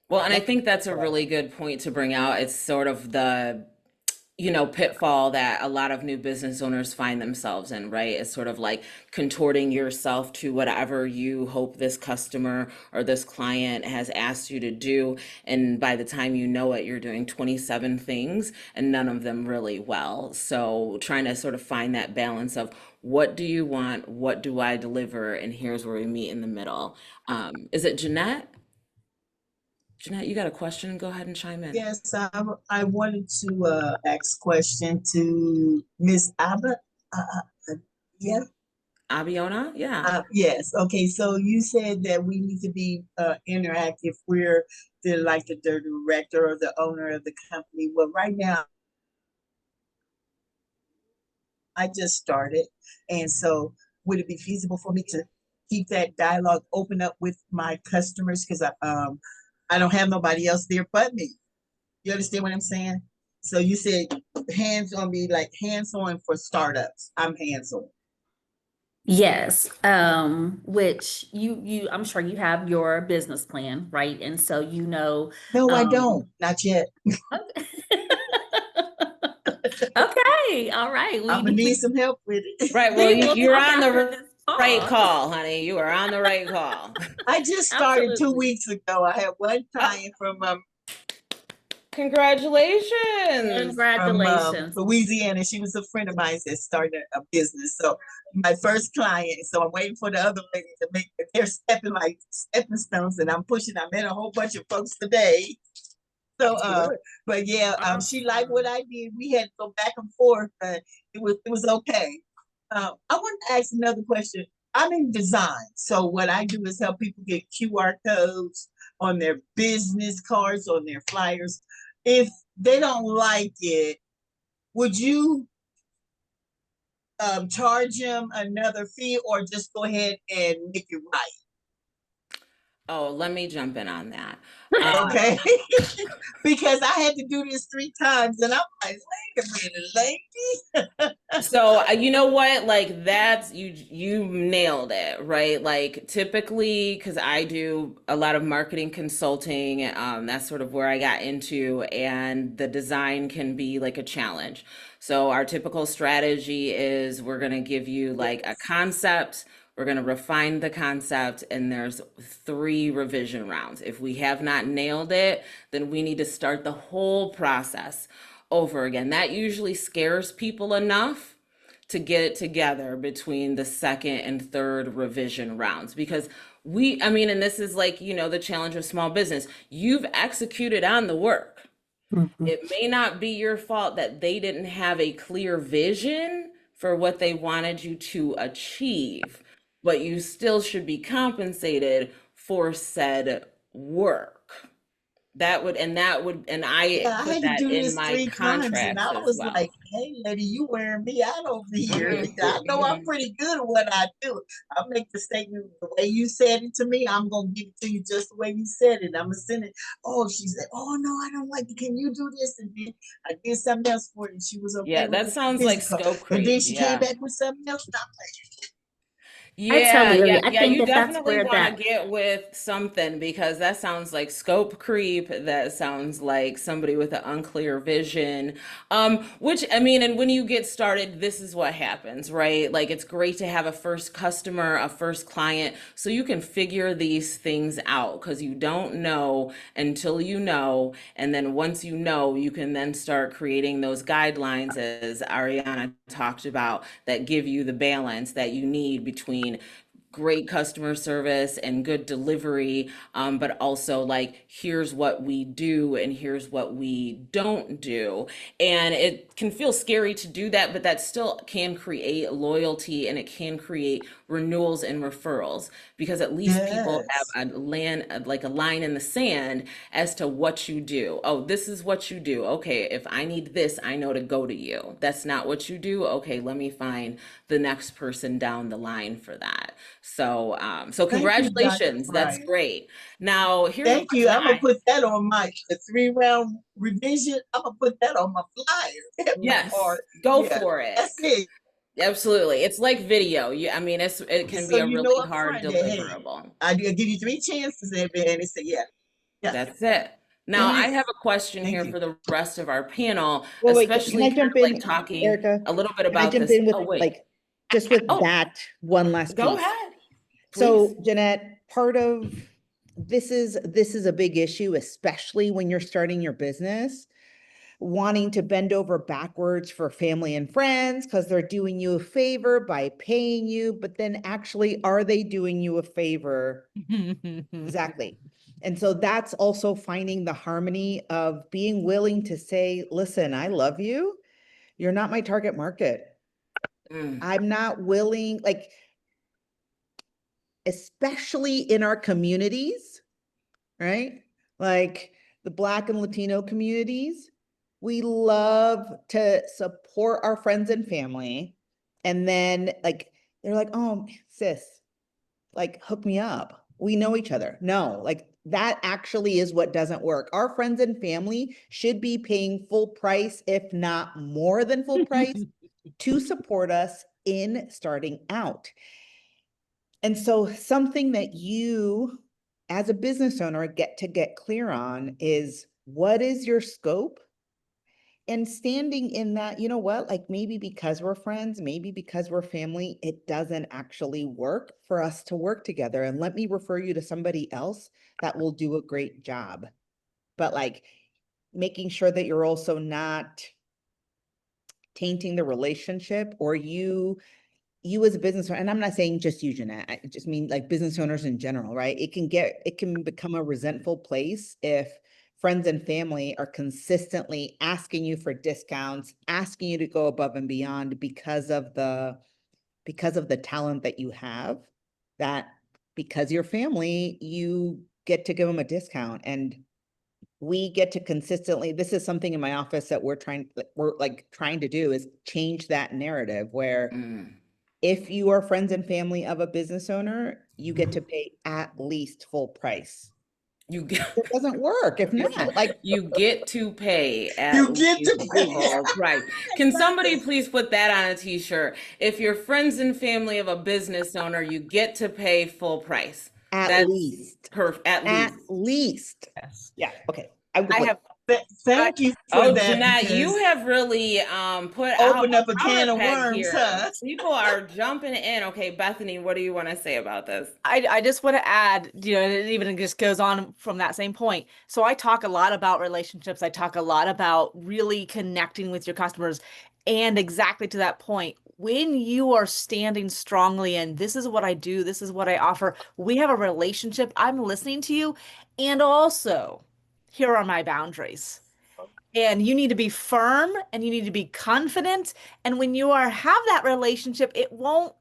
Well, and I think that's a really good point to bring out. It's sort of the, pitfall that a lot of new business owners find themselves in, right? It's sort of like contorting yourself to whatever you hope this customer or this client has asked you to do. And by the time you know it, you're doing 27 things and none of them really well. So trying to sort of find that balance of what do you want? What do I deliver? And here's where we meet in the middle. Is it Jeanette? Jeanette, you got a question? Go ahead and chime in. Yes, I wanted to ask question to Miss Abbott. Yeah. Abiona? Yeah. Yes. Okay. So you said that we need to be interactive. We're the director or the owner of the company. Well, right now I just started, and so would it be feasible for me to keep that dialogue open up with my customers, because I don't have nobody else there but me. You understand what I'm saying? So you said hands on, be like hands on for startups. I'm hands on. Yes, which I'm sure you have your business plan, right? And so No, I um, don't. Not yet. okay, right. All right. I'm gonna need some help with it. Right. Well, We will you're talk on after the this right call. call, honey. You are on the right call. I just started 2 Absolutely. weeks ago. I had one client Congratulations. from Congratulations. Louisiana. She was a friend of mine that started a business. So my first client. So I'm waiting for the other lady to make it. They're stepping like stepping stones, and I'm pushing. I met a whole bunch of folks today. So Good. but yeah, she liked what I did. We had to go back and forth, but it was okay. I want to ask another question. I'm in design, so what I do is help people get QR codes on their business cards, on their flyers. If they don't like it, would you charge them another fee or just go ahead and make it right? Oh, let me jump in on that. Okay. Because I had to do this 3 times and I'm like, wait a minute, lady. So you know what? Like that's you nailed it, right? Like typically, because I do a lot of marketing consulting, that's sort of where I got into, and the design can be like a challenge. So our typical strategy is we're gonna give you like a concept, we're gonna refine the concept, and there's 3 revision rounds. If we have not nailed it, then we need to start the whole process over again. That usually scares people enough to get it together between the second and third revision rounds because I mean, and this is like, the challenge of small business. You've executed on the work. It may not be your fault that they didn't have a clear vision for what they wanted you to achieve, but you still should be compensated for said work. And I Yeah, I put had to that do in this my 3 times and contracts I as was well. like, hey lady, you wearing me out over here. Mhm, I know I'm mhm. pretty good at what I do. I'll make the statement the way you said it to me, I'm gonna give it to you just the way you said it. I'm gonna send it. Oh, she said, oh no, I don't like it. Can you do this? And then I did something else for it and she was okay Yeah, with that the sounds like business card. scope And then creep. she came Yeah. back with something else. And I'm like, I Yeah, totally yeah, agree. I yeah. think You that that's definitely where want to that get with something because that sounds like scope creep. That sounds like somebody with an unclear vision. Which I mean, and when you get started, this is what happens, right? Like it's great to have a first customer, a first client, so you can figure these things out because you don't know until you know. And then once you know, you can then start creating those guidelines, as Ariana talked about, that give you the balance that you need between great customer service and good delivery, but also like here's what we do and here's what we don't do. And it can feel scary to do that, but that still can create loyalty and it can create renewals and referrals because at least people yes. have like a line in the sand as to what you do. Oh, this is what you do. Okay, if I need this, I know to go to you. That's not what you do. Okay, let me find the next person down the line for that. So Thank you, Dr. congratulations. That's Brian. great. Now, here's a Thank you. question I'm gonna put that on my the 3 round revision. I'm gonna put that on my flyer at my yes, card. go Yeah, for it. that's it. Absolutely. It's like video. I mean, it can So be a you know really up hard front that hey, deliverable. I give you 3 chances, and they say yeah, yeah. That's it. Now, It I is. have a question Thank here you. for the rest of our panel, Well, wait, can especially I kind jump of like in, talking Erica? a little bit Can I about jump this. in with Oh, wait. like, just with Oh, that one last go piece? ahead, please. So Jeanette, part of this is a big issue, especially when you're starting your business, wanting to bend over backwards for family and friends because they're doing you a favor by paying you, but then actually, are they doing you a favor? Exactly. And so that's also finding the harmony of being willing to say, listen, I love you. You're not my target market. Mm, I'm not willing, like, especially in our communities, right? Like the Black and Latino communities, we love to support our friends and family. And then like, they're like, oh, sis, like hook me up. We know each other. No, like that actually is what doesn't work. Our friends and family should be paying full price, if not more than full price, to support us in starting out. And so something that you as a business owner get clear on is what is your scope and standing in that, you know what, like maybe because we're friends, maybe because we're family, it doesn't actually work for us to work together. And let me refer you to somebody else that will do a great job. But like making sure that you're also not tainting the relationship, or you as a business owner, and I'm not saying just you, Jeanette, I just mean like business owners in general, right? It can become a resentful place if friends and family are consistently asking you for discounts, asking you to go above and beyond because of the talent that you have, that because you're family, you get to give them a discount. And we get to consistently, this is something in my office that we're trying to do, is change that narrative where Mm. if you are friends and family of a business owner, you get to pay at least full price. You get It doesn't work if not, like, you get to pay You at get least to pay. full price. Can somebody please put that on a t-shirt? If you're friends and family of a business owner, you get to pay full price. at That's least, perfect. At at least. least. Yes. Yeah, okay. I would I like, have Thank you for Oh, that, Jeanette, you because have really put out open up a a can powder of keg worms, here. huh? People are jumping in. Okay, Bethany, what do you want to say about this? I just want to add, and it even just goes on from that same point. So I talk a lot about relationships. I talk a lot about really connecting with your customers. And exactly to that point, when you are standing strongly and this is what I do, this is what I offer, we have a relationship, I'm listening to you. And also, here are my boundaries. And you need to be firm and you need to be confident. And when you have that relationship, it won't,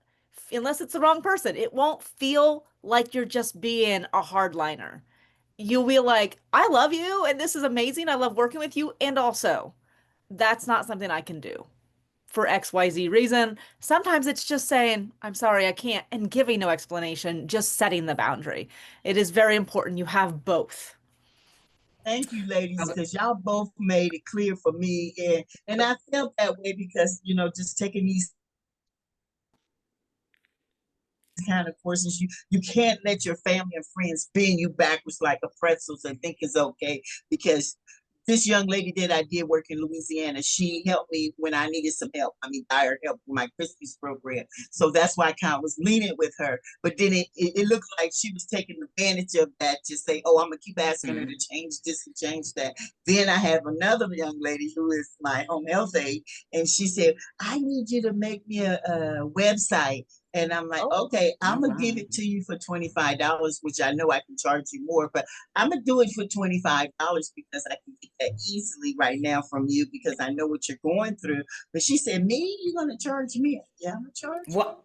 unless it's the wrong person, it won't feel like you're just being a hardliner. You'll be like, I love you and this is amazing. I love working with you. And also, that's not something I can do for XYZ reason. Sometimes it's just saying, I'm sorry, I can't, and giving no explanation, just setting the boundary. It is very important you have both. Thank you, ladies, Okay. because y'all both made it clear for me, and I felt that way because just taking these kind of courses, you can't let your family and friends bend you backwards like a pretzels and think it's okay, because this young lady that I did work in Louisiana, she helped me when I needed some help. I mean, dire help with my Christmas program. So that's why I kind of was lenient with her. But then it looked like she was taking advantage of that to say, oh, I'm going to keep asking her to change this and change that. Then I have another young lady who is my home health aide, and she said, I need you to make me a website. And I'm like, Oh, okay, I'm gonna give wow. it to you for $25, which I know I can charge you more, but I'm gonna do it for $25 because I can get that easily right now from you because I know what you're going through. But she said, me, you're gonna charge me? Yeah, I'm gonna charge you. What?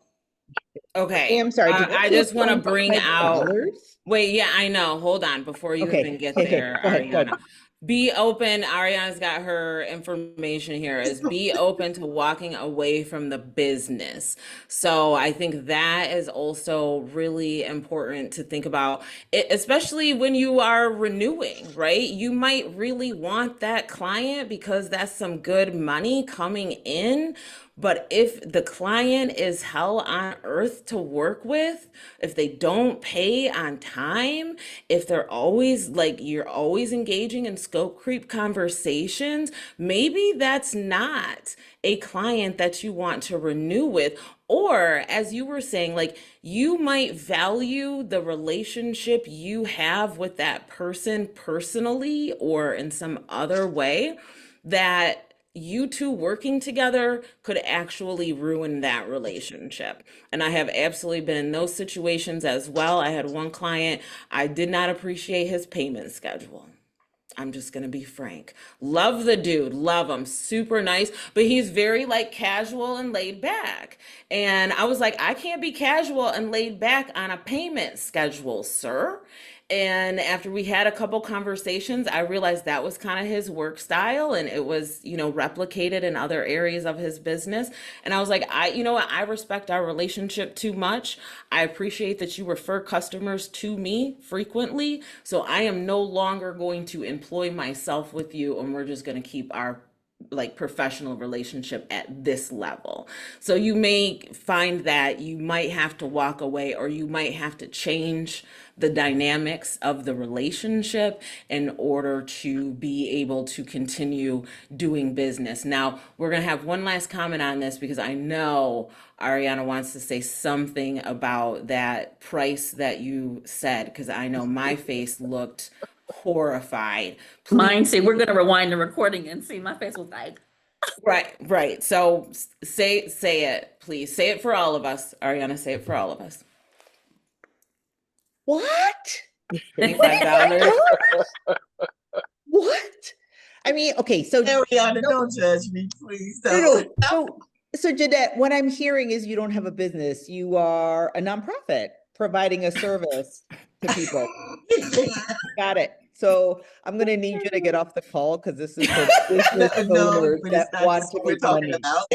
hey, Okay. I'm sorry, did I you say just want to bring out. $25? Wait, yeah, I know. Hold on. Before you even Okay, get okay, there, go ahead, go ahead. Ariana. Be open. Ariana's got her information here. Is be open to walking away from the business. So I think that is also really important to think about, especially when you are renewing, right? You might really want that client because that's some good money coming in. But if the client is hell on earth to work with, if they don't pay on time, if they're always like you're always engaging in scope creep conversations, maybe that's not a client that you want to renew with. Or, as you were saying, like you might value the relationship you have with that person personally or in some other way that you two working together could actually ruin that relationship. And I have absolutely been in those situations as well. I had one client, I did not appreciate his payment schedule. I'm just gonna be frank. Love the dude, love him, super nice, but he's very like casual and laid back. And I was like, I can't be casual and laid back on a payment schedule, sir. And after we had a couple conversations, I realized that was kind of his work style and it was, replicated in other areas of his business. And I was like, you know what? I respect our relationship too much. I appreciate that you refer customers to me frequently. So I am no longer going to employ myself with you and we're just going to keep our like professional relationship at this level. So you may find that you might have to walk away, or you might have to change the dynamics of the relationship in order to be able to continue doing business. Now, we're going to have one last comment on this because I know Ariana wants to say something about that price that you said, because I know my face looked horrified. Please. Mine too. We're gonna rewind the recording and see. My face was like, Right. So say it, please. Say it for all of us. Ariana, say it for all of us. What? $25. What? I mean, okay, so Ariana, no, don't judge me, please. no, Don't. so Jeanette, what I'm hearing is you don't have a business. You are a nonprofit providing a service to people. Got it. So I'm gonna need you to get off the call because this is for business No, owners but that it's not want just to what we're make talking money. about.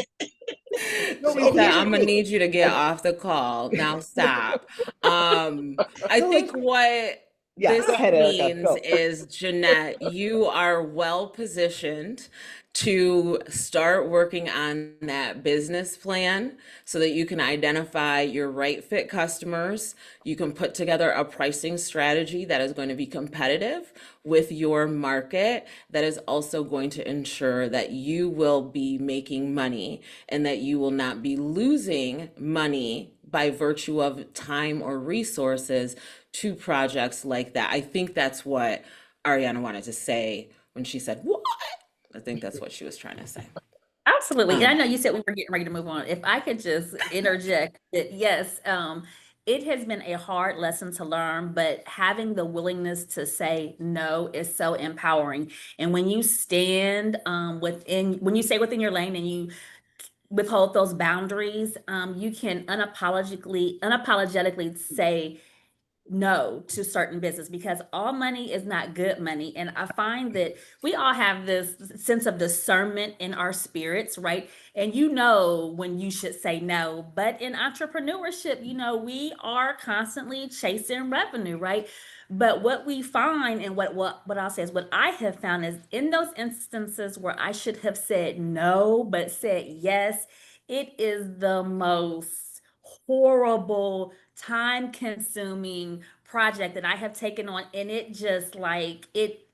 No, She and said, here's the I'm gonna thing. need you to get Like, off the call. Now stop. I no, think like, what yeah, this go ahead, Erica. means Go. is, Jeanette, you are well positioned to start working on that business plan so that you can identify your right fit customers. You can put together a pricing strategy that is going to be competitive with your market, that is also going to ensure that you will be making money and that you will not be losing money by virtue of time or resources to projects like that. I think that's what Ariana wanted to say when she said, "What?" I think that's what she was trying to say. absolutely. And I Um, know you said we were getting ready to move on. If I could just interject that, yes, it has been a hard lesson to learn, but having the willingness to say no is so empowering. And when you stand when you stay within your lane and you withhold those boundaries, you can unapologetically say no to certain business, because all money is not good money. And I find that we all have this sense of discernment in our spirits, right? And you know when you should say no. But in entrepreneurship, we are constantly chasing revenue, right? But what we find, and what I'll say is, what I have found is, in those instances where I should have said no but said yes, it is the most horrible, time consuming project that I have taken on. And it just like it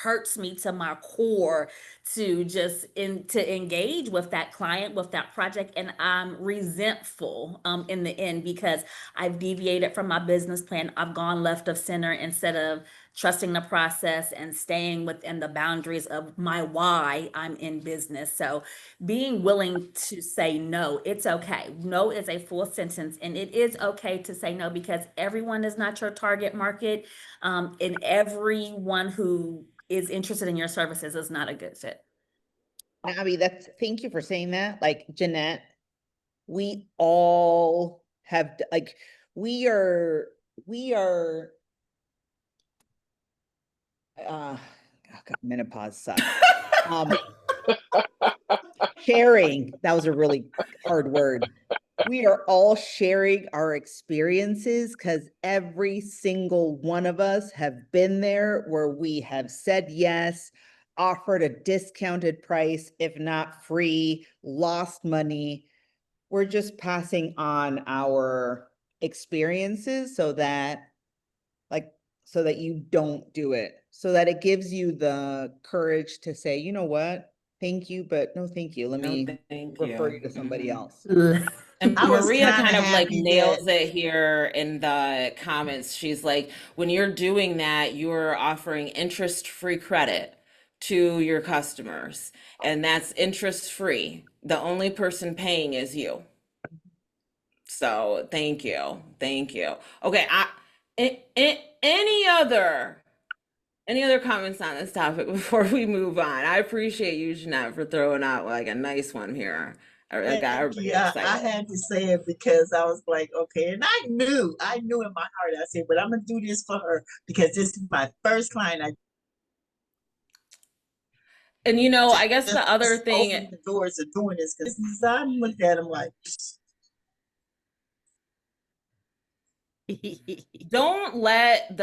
hurts me to my core to to engage with that client, with that project. And I'm resentful in the end, because I've deviated from my business plan. I've gone left of center instead of trusting the process and staying within the boundaries of my why I'm in business. So being willing to say no, it's okay. No is a full sentence, and it is okay to say no, because everyone is not your target market, and everyone who is interested in your services is not a good fit. Abby, thank you for saying that. Like, Jeanette, we all have like we are oh God, menopause sucks. Um Sharing, that was a really hard word. We are all sharing our experiences because every single one of us have been there where we have said yes, offered a discounted price, if not free, lost money. We're just passing on our experiences like so that you don't do it, so that it gives you the courage to say, you know what, thank you, but no thank you. Let no, me thank refer you. you to somebody else. And I was Maria kind of kind of like happy that nails it here in the comments. She's like, when you're doing that, you're offering interest-free credit to your customers, and that's interest-free. The only person paying is you. So thank you. Thank you. Okay, any other comments on this topic before we move on? I appreciate you, Jeanette, for throwing out like a nice one here. I got thank everybody you. I excited. had to say it because I was like, okay, and I knew in my heart, I said, but I'm gonna do this for her because this is my first client. I And I guess the other just thing, opened the doors of doing this because I looked at him like, Don't let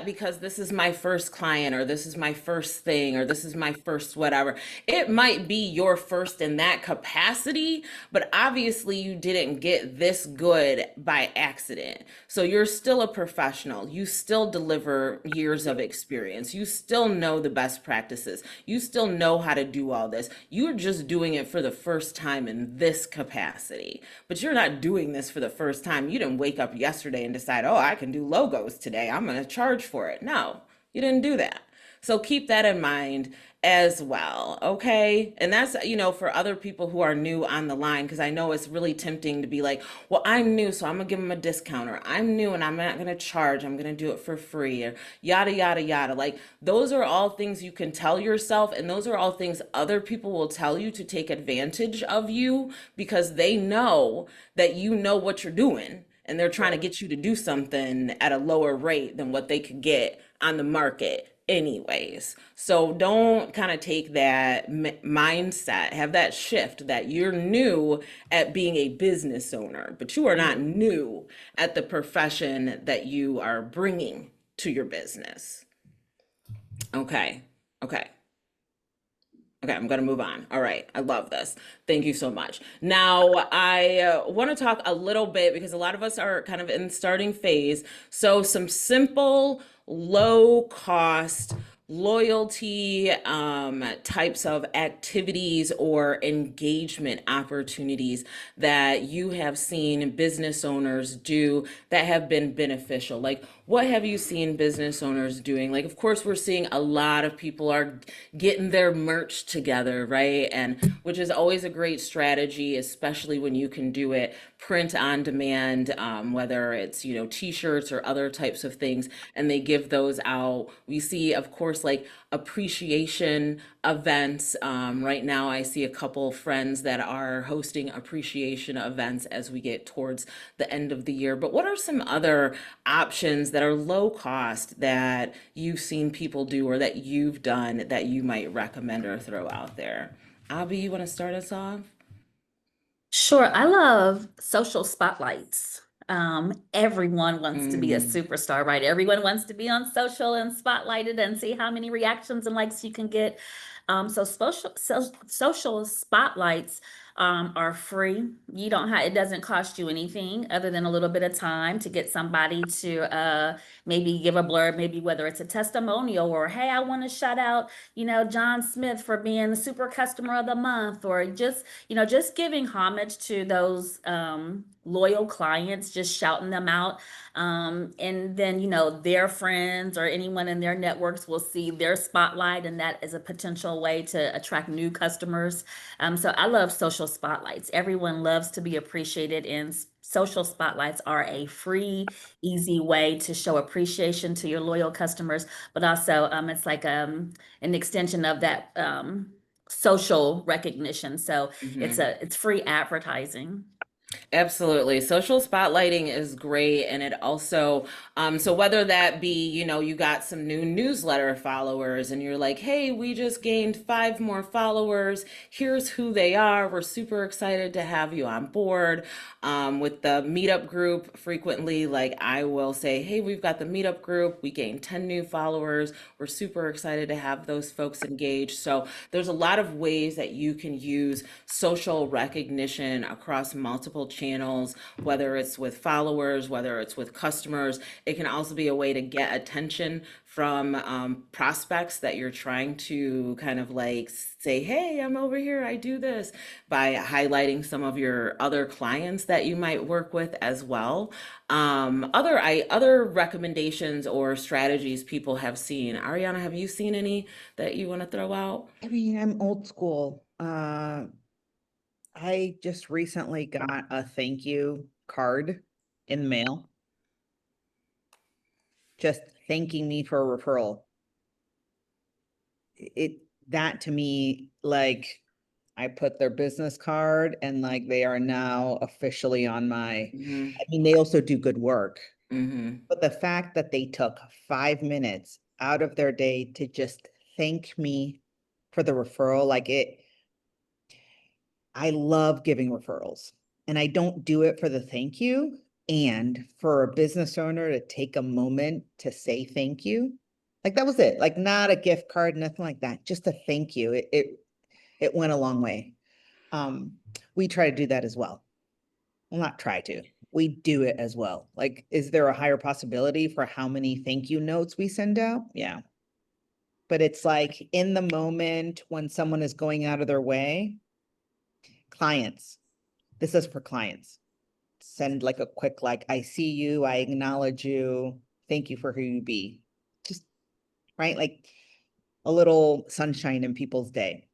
because this is my first client or this is my first thing or this is my first whatever. It might be your first in that capacity, but obviously you didn't get this good by accident. So you're still a professional. You still deliver years of experience. You still know the best practices. You still know how to do all this. You're just doing it for the first time in this capacity. But you're not doing this for the first time. You didn't wake up yesterday and decide, oh, I can do logos today. I'm going to charge for it. No, you didn't do that. So keep that in mind as well. Okay. And that's, for other people who are new on the line, because I know it's really tempting to be like, well, I'm new, so I'm going to give them a discount, or I'm new and I'm not going to charge. I'm going to do it for free, or yada, yada, yada. Like, those are all things you can tell yourself. And those are all things other people will tell you to take advantage of you because they know that you know what you're doing. And they're trying to get you to do something at a lower rate than what they could get on the market anyways. So don't kind of take that mindset, have that shift that you're new at being a business owner, but you are not new at the profession that you are bringing to your business. Okay. Okay. Okay, I'm going to move on. All right, I love this. Thank you so much. Now, I want to talk a little bit because a lot of us are kind of in the starting phase. So, some simple, low cost loyalty types of activities or engagement opportunities that you have seen business owners do that have been beneficial. Like, what have you seen business owners doing? Like, of course, we're seeing a lot of people are getting their merch together, right? And which is always a great strategy, especially when you can do it print on demand, whether it's, t-shirts or other types of things, and they give those out. We see, of course, like appreciation events. Right now, I see a couple friends that are hosting appreciation events as we get towards the end of the year. But what are some other options that are low cost that you've seen people do or that you've done that you might recommend or throw out there? Abby, you want to start us off? Sure, I love social spotlights. Everyone wants to be a Mm-hmm. superstar, right? Everyone wants to be on social and spotlighted and see how many reactions and likes you can get. Social spotlights are free. You don't have, it doesn't cost you anything other than a little bit of time to get somebody to maybe give a blurb, maybe whether it's a testimonial or, hey, I want to shout out, John Smith for being the super customer of the month, or just giving homage to those loyal clients, just shouting them out. And then, their friends or anyone in their networks will see their spotlight, and that is a potential way to attract new customers. So I love social spotlights. Everyone loves to be appreciated, and social spotlights are a free, easy way to show appreciation to your loyal customers, but also it's like an extension of that social recognition. So Mm-hmm. it's free advertising. Absolutely. Social spotlighting is great. And it also, so whether that be, you got some new newsletter followers and you're like, hey, we just gained 5 more followers. Here's who they are. We're super excited to have you on board. With the meetup group, frequently, like I will say, hey, we've got the meetup group. We gained 10 new followers. We're super excited to have those folks engaged. So there's a lot of ways that you can use social recognition across multiple channels, whether it's with followers, whether it's with customers. It can also be a way to get attention from prospects that you're trying to kind of like say, hey, I'm over here, I do this, by highlighting some of your other clients that you might work with as well. Other recommendations or strategies people have seen. Ariana, have you seen any that you want to throw out? I mean, I'm old school. I just recently got a thank you card in the mail, just thanking me for a referral. That to me, like, I put their business card and like they are now officially on my, Mm-hmm. I mean, they also do good work, Mm-hmm. but the fact that they took 5 minutes out of their day to just thank me for the referral, I love giving referrals, and I don't do it for the thank you. And for a business owner to take a moment to say thank you, like that was it, like not a gift card, nothing like that, just a thank you. It went a long way. We try to do that as well. Well, not try to, we do it as well. Like, is there a higher possibility for how many thank you notes we send out? Yeah. But it's like in the moment when someone is going out of their way, clients, this is for clients. Send like a quick, like, I see you, I acknowledge you, thank you for who you be. Just, right? Like a little sunshine in people's day.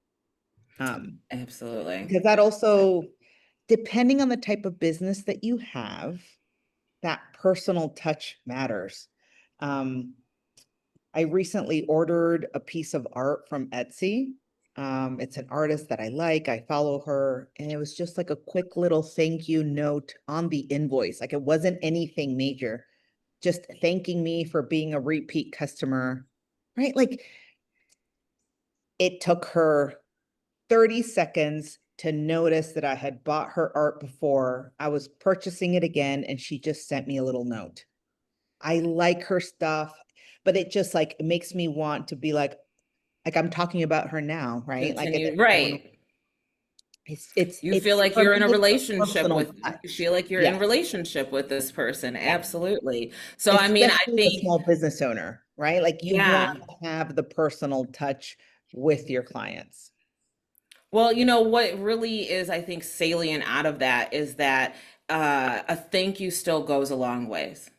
Absolutely. Because that also, depending on the type of business that you have, that personal touch matters. I recently ordered a piece of art from Etsy. It's an artist that I like, I follow her, and it was just like a quick little thank you note on the invoice. Like it wasn't anything major, just thanking me for being a repeat customer, right? Like it took her 30 seconds to notice that I had bought her art before. I was purchasing it again, and she just sent me a little note. I like her stuff, but it just like it makes me want to be like I'm talking about her now, right? Like Continue, I don't know. right. You feel It's like for you're in me, a it's a relationship personal with, you touch. feel like you're in Yes, relationship with this person. yes. Absolutely. So, I mean, I Especially the think, small business owner, right? Like you want yeah. to have the personal touch with your clients. Well, what really is, I think, salient out of that is that a thank you still goes a long ways.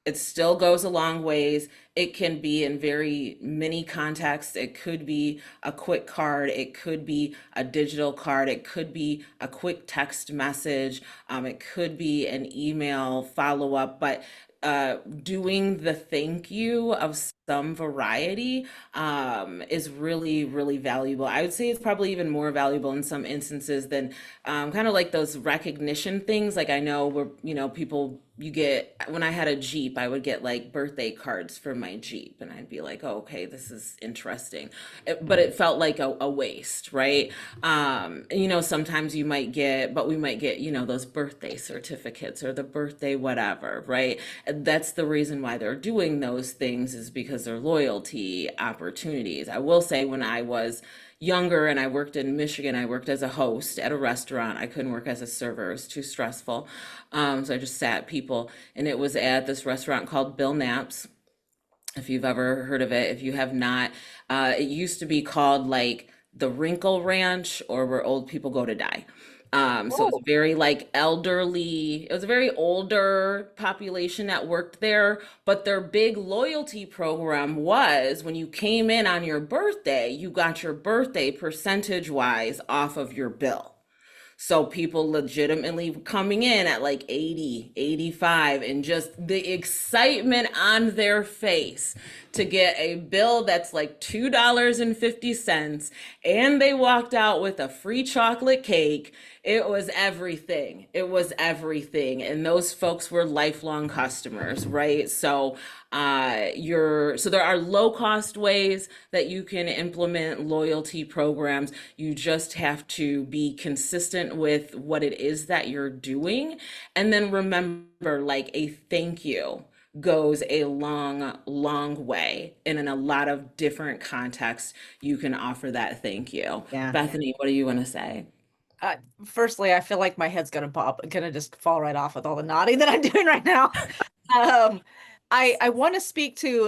It still goes a long ways. It can be in very many contexts. It could be a quick card. It could be a digital card. It could be a quick text message. It could be an email follow up. But doing the thank you of some variety is really, really valuable. I would say it's probably even more valuable in some instances than kind of like those recognition things. Like I know where, people, you get, when I had a Jeep, I would get like birthday cards for my Jeep, and I'd be like, oh, okay, this is interesting. But it felt like a waste, right? And, sometimes we might get, those birthday certificates or the birthday whatever, right? And that's the reason why they're doing those things, is because they're loyalty opportunities. I will say, when I was younger and I worked in Michigan, I worked as a host at a restaurant. I couldn't work as a server, it was too stressful. So I just sat people, and it was at this restaurant called Bill Knapp's. If you've ever heard of it, if you have not, it used to be called like the Wrinkle Ranch, or where old people go to die. So it's Oh, very like elderly, it was a very older population that worked there, but their big loyalty program was when you came in on your birthday, you got your birthday percentage wise off of your bill. So people legitimately coming in at like 80, 85, and just the excitement on their face to get a bill that's like $2.50, and they walked out with a free chocolate cake. It was everything. It was everything. And those folks were lifelong customers, right? So so there are low cost ways that you can implement loyalty programs. You just have to be consistent with what it is that you're doing, and then remember, like, a thank you goes a long, long way, and in a lot of different contexts you can offer that thank you. yeah. Bethany, what do you want to say? Uh, Firstly, I feel like my head's gonna just fall right off with all the nodding that I'm doing right now. Um, I want to speak to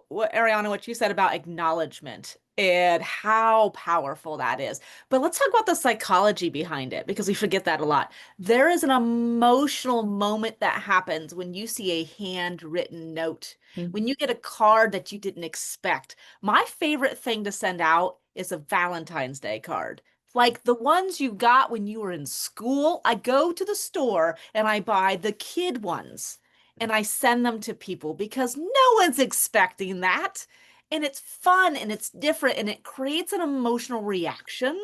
what Ariana, what you said about acknowledgement and how powerful that is. But let's talk about the psychology behind it, because we forget that a lot. There is an emotional moment that happens when you see a handwritten note, Mhm. when you get a card that you didn't expect. My favorite thing to send out is a Valentine's Day card. Like the ones you got when you were in school. I go to the store and I buy the kid ones and I send them to people because no one's expecting that. And it's fun and it's different and it creates an emotional reaction.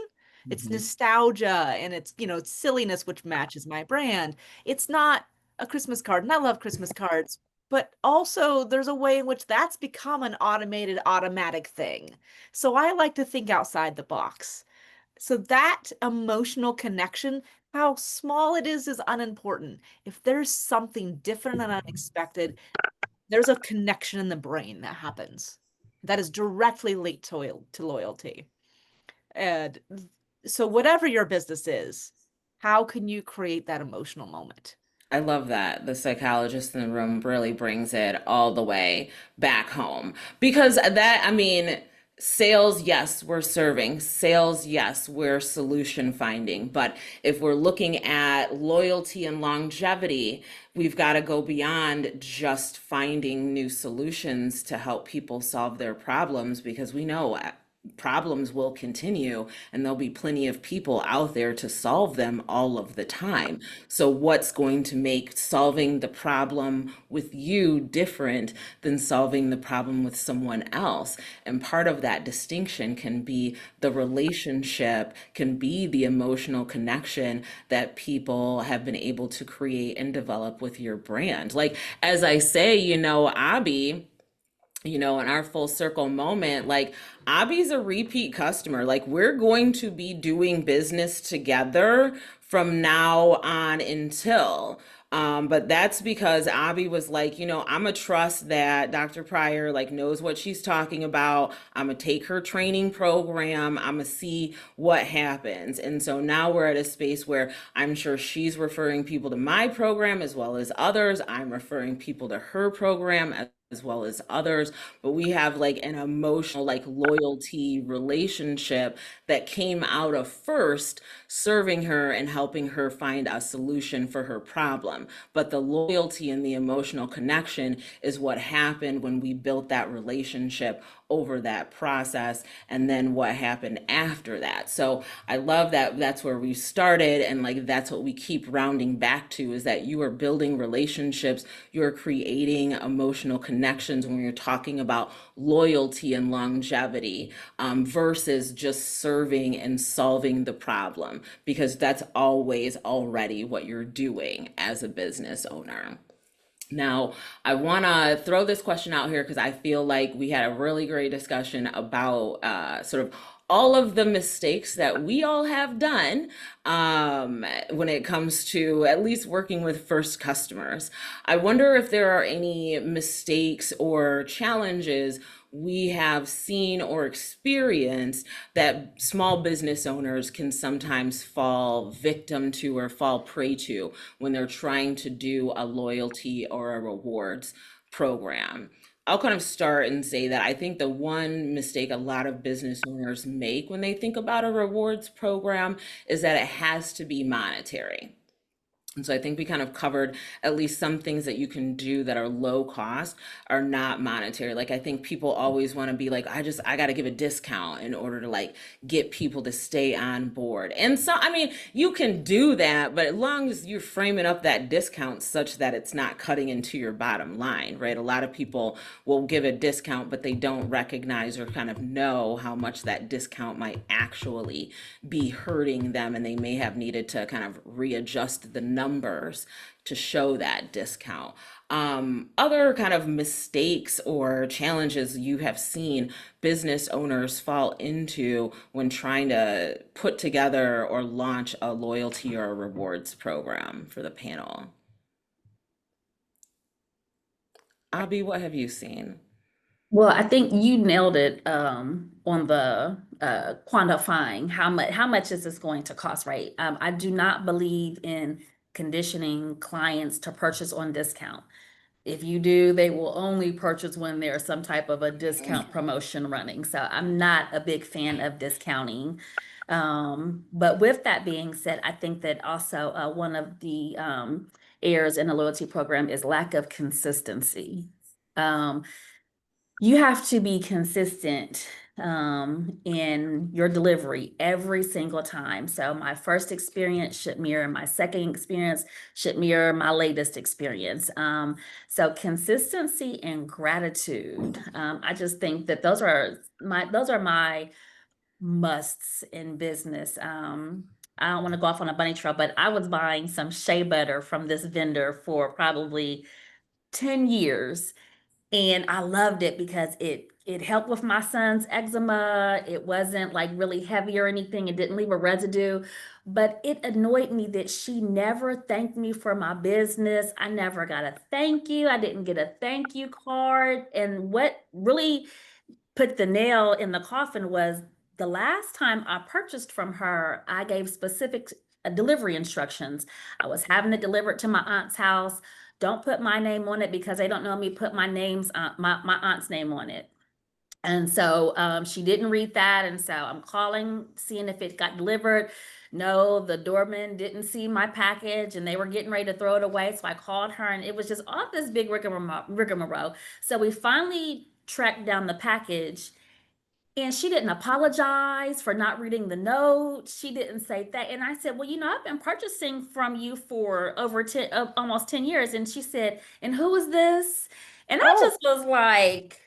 It's Mhm. nostalgia and it's silliness, which matches my brand. It's not a Christmas card, and I love Christmas cards, but also there's a way in which that's become an automated, automatic thing. So I like to think outside the box. So that emotional connection, how small it is unimportant. If there's something different and unexpected, there's a connection in the brain that happens that is directly linked to loyalty. And so whatever your business is, how can you create that emotional moment? I love that. The psychologist in the room really brings it all the way back home because that, I mean, sales, yes, we're serving. Sales, yes, we're solution finding. But if we're looking at loyalty and longevity, we've got to go beyond just finding new solutions to help people solve their problems because we know problems will continue and there'll be plenty of people out there to solve them all of the time. So, what's going to make solving the problem with you different than solving the problem with someone else? And part of that distinction can be the relationship, can be the emotional connection that people have been able to create and develop with your brand. Like, as I say, Abby, in our full circle moment, like Abby's a repeat customer. Like we're going to be doing business together from now on until. But that's because Abby was like, I'm a trust that Dr. Pryor like knows what she's talking about. I'm gonna take her training program. I'm gonna see what happens. And so now we're at a space where I'm sure she's referring people to my program as well as others. I'm referring people to her program as well as others, but we have like an emotional like loyalty relationship that came out of first serving her and helping her find a solution for her problem. But the loyalty and the emotional connection is what happened when we built that relationship over that process and then what happened after that. So I love that that's where we started and like that's what we keep rounding back to is that you are building relationships, you're creating emotional connections when you're talking about loyalty and longevity versus just serving and solving the problem because that's always already what you're doing as a business owner. Now, I want to throw this question out here because I feel like we had a really great discussion about sort of all of the mistakes that we all have done when it comes to at least working with first customers. I wonder if there are any mistakes or challenges we have seen or experienced that small business owners can sometimes fall victim to or fall prey to when they're trying to do a loyalty or a rewards program. I'll kind of start and say that I think the one mistake a lot of business owners make when they think about a rewards program is that it has to be monetary. And so I think we kind of covered at least some things that you can do that are low cost are not monetary. Like I think people always want to be like, I got to give a discount in order to like get people to stay on board. And so, I mean, you can do that, but as long as you're framing up that discount such that it's not cutting into your bottom line, right? A lot of people will give a discount, but they don't recognize or kind of know how much that discount might actually be hurting them. And they may have needed to kind of readjust the numbers to show that discount. Other kind of mistakes or challenges you have seen business owners fall into when trying to put together or launch a loyalty or a rewards program for the panel. Abby, what have you seen? Well, I think you nailed it on the quantifying how much is this going to cost, right? I do not believe in conditioning clients to purchase on discount. If you do, they will only purchase when there's some type of a discount promotion running. So I'm not a big fan of discounting. But with that being said, I think that also one of the errors in the loyalty program is lack of consistency. You have to be consistent in your delivery every single time. So my first experience should mirror my second experience, should mirror my latest experience. So consistency and gratitude. I just think that those are my musts in business. I don't want to go off on a bunny trail, but I was buying some shea butter from this vendor for probably 10 years. And I loved it because it it helped with my son's eczema. It wasn't like really heavy or anything. It didn't leave a residue, but it annoyed me that she never thanked me for my business. I never got a thank you. I didn't get a thank you card. And what really put the nail in the coffin was the last time I purchased from her, I gave specific delivery instructions. I was having it delivered to my aunt's house. Don't put my name on it because they don't know me. Put my aunt's name on it. And so she didn't read that. And so I'm calling, seeing if it got delivered. No, the doorman didn't see my package and they were getting ready to throw it away. So I called her and it was just all this big rigmarole. So we finally tracked down the package and she didn't apologize for not reading the note. She didn't say that. And I said, well, I've been purchasing from you for over 10, almost 10 years. And she said, and who is this? And I Oh, just was like,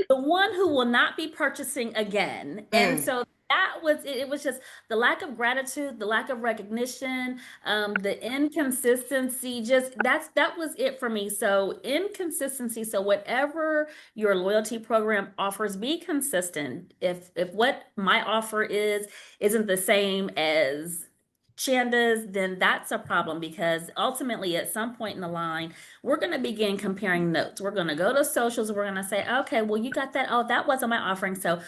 the one who will not be purchasing again. And Mm. so that was it. It was just the lack of gratitude, the lack of recognition, the inconsistency. Just that was it for me. So inconsistency. So whatever your loyalty program offers, be consistent. If what my offer isn't the same as Shanda's, then that's a problem because ultimately at some point in the line, we're going to begin comparing notes. We're going to go to socials. We're going to say, okay, well, you got that. Oh, that wasn't my offering. So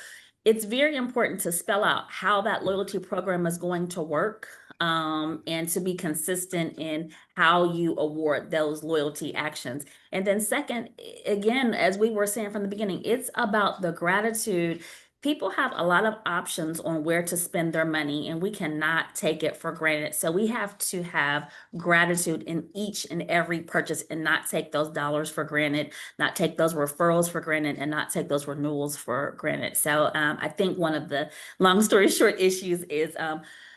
it's very important to spell out how that loyalty program is going to work, and to be consistent in how you award those loyalty actions. And then second, again, as we were saying from the beginning, it's about the gratitude. People have a lot of options on where to spend their money, and we cannot take it for granted. So we have to have gratitude in each and every purchase and not take those dollars for granted, not take those referrals for granted, and not take those renewals for granted. So I think one of the long story short issues is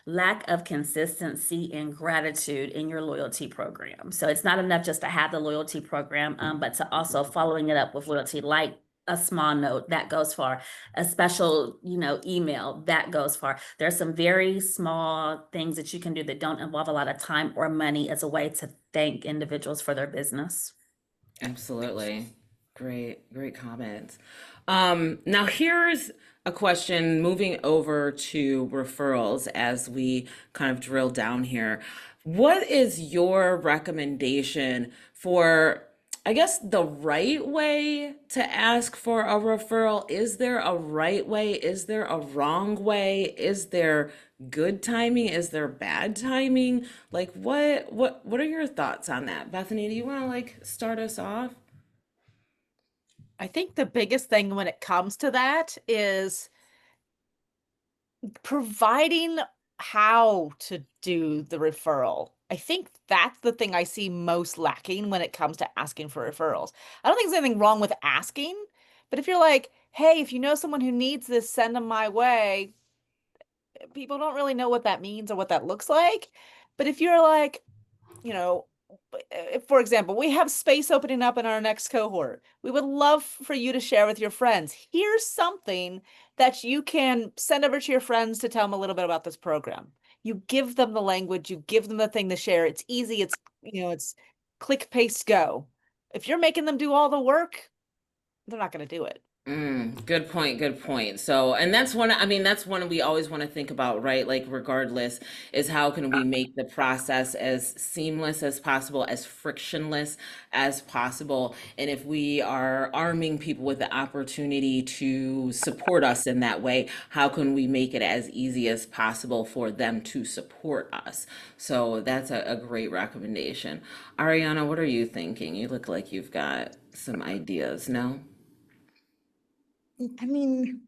lack of consistency and gratitude in your loyalty program. So it's not enough just to have the loyalty program, but to also following it up with loyalty, like a small note that goes far, a special, email that goes far. There's some very small things that you can do that don't involve a lot of time or money as a way to thank individuals for their business. Absolutely. Great comments. Now here's a question moving over to referrals as we kind of drill down here. What is your recommendation for, I guess, the right way to ask for a referral? Is there a right way? Is there a wrong way? Is there good timing? Is there bad timing? Like what are your thoughts on that? Bethany, do you want to start us off? I think the biggest thing when it comes to that is providing how to do the referral. I think that's the thing I see most lacking when it comes to asking for referrals. I don't think there's anything wrong with asking, but if you're like, hey, if you know someone who needs this, send them my way, people don't really know what that means or what that looks like. But if you're like, you know, for example, we have space opening up in our next cohort. We would love for you to share with your friends. Here's something that you can send over to your friends to tell them a little bit about this program. You give them the language, you give them the thing to share. It's easy. It's click, paste, go. If you're making them do all the work, they're not going to do it. Good point, good point. So, and that's one, I mean, that's one we always want to think about, right? Like, regardless, is how can we make the process as seamless as possible, as frictionless as possible? And if we are arming people with the opportunity to support us in that way, how can we make it as easy as possible for them to support us? So that's a great recommendation. Ariana, what are you thinking? You look like you've got some ideas, no? I mean,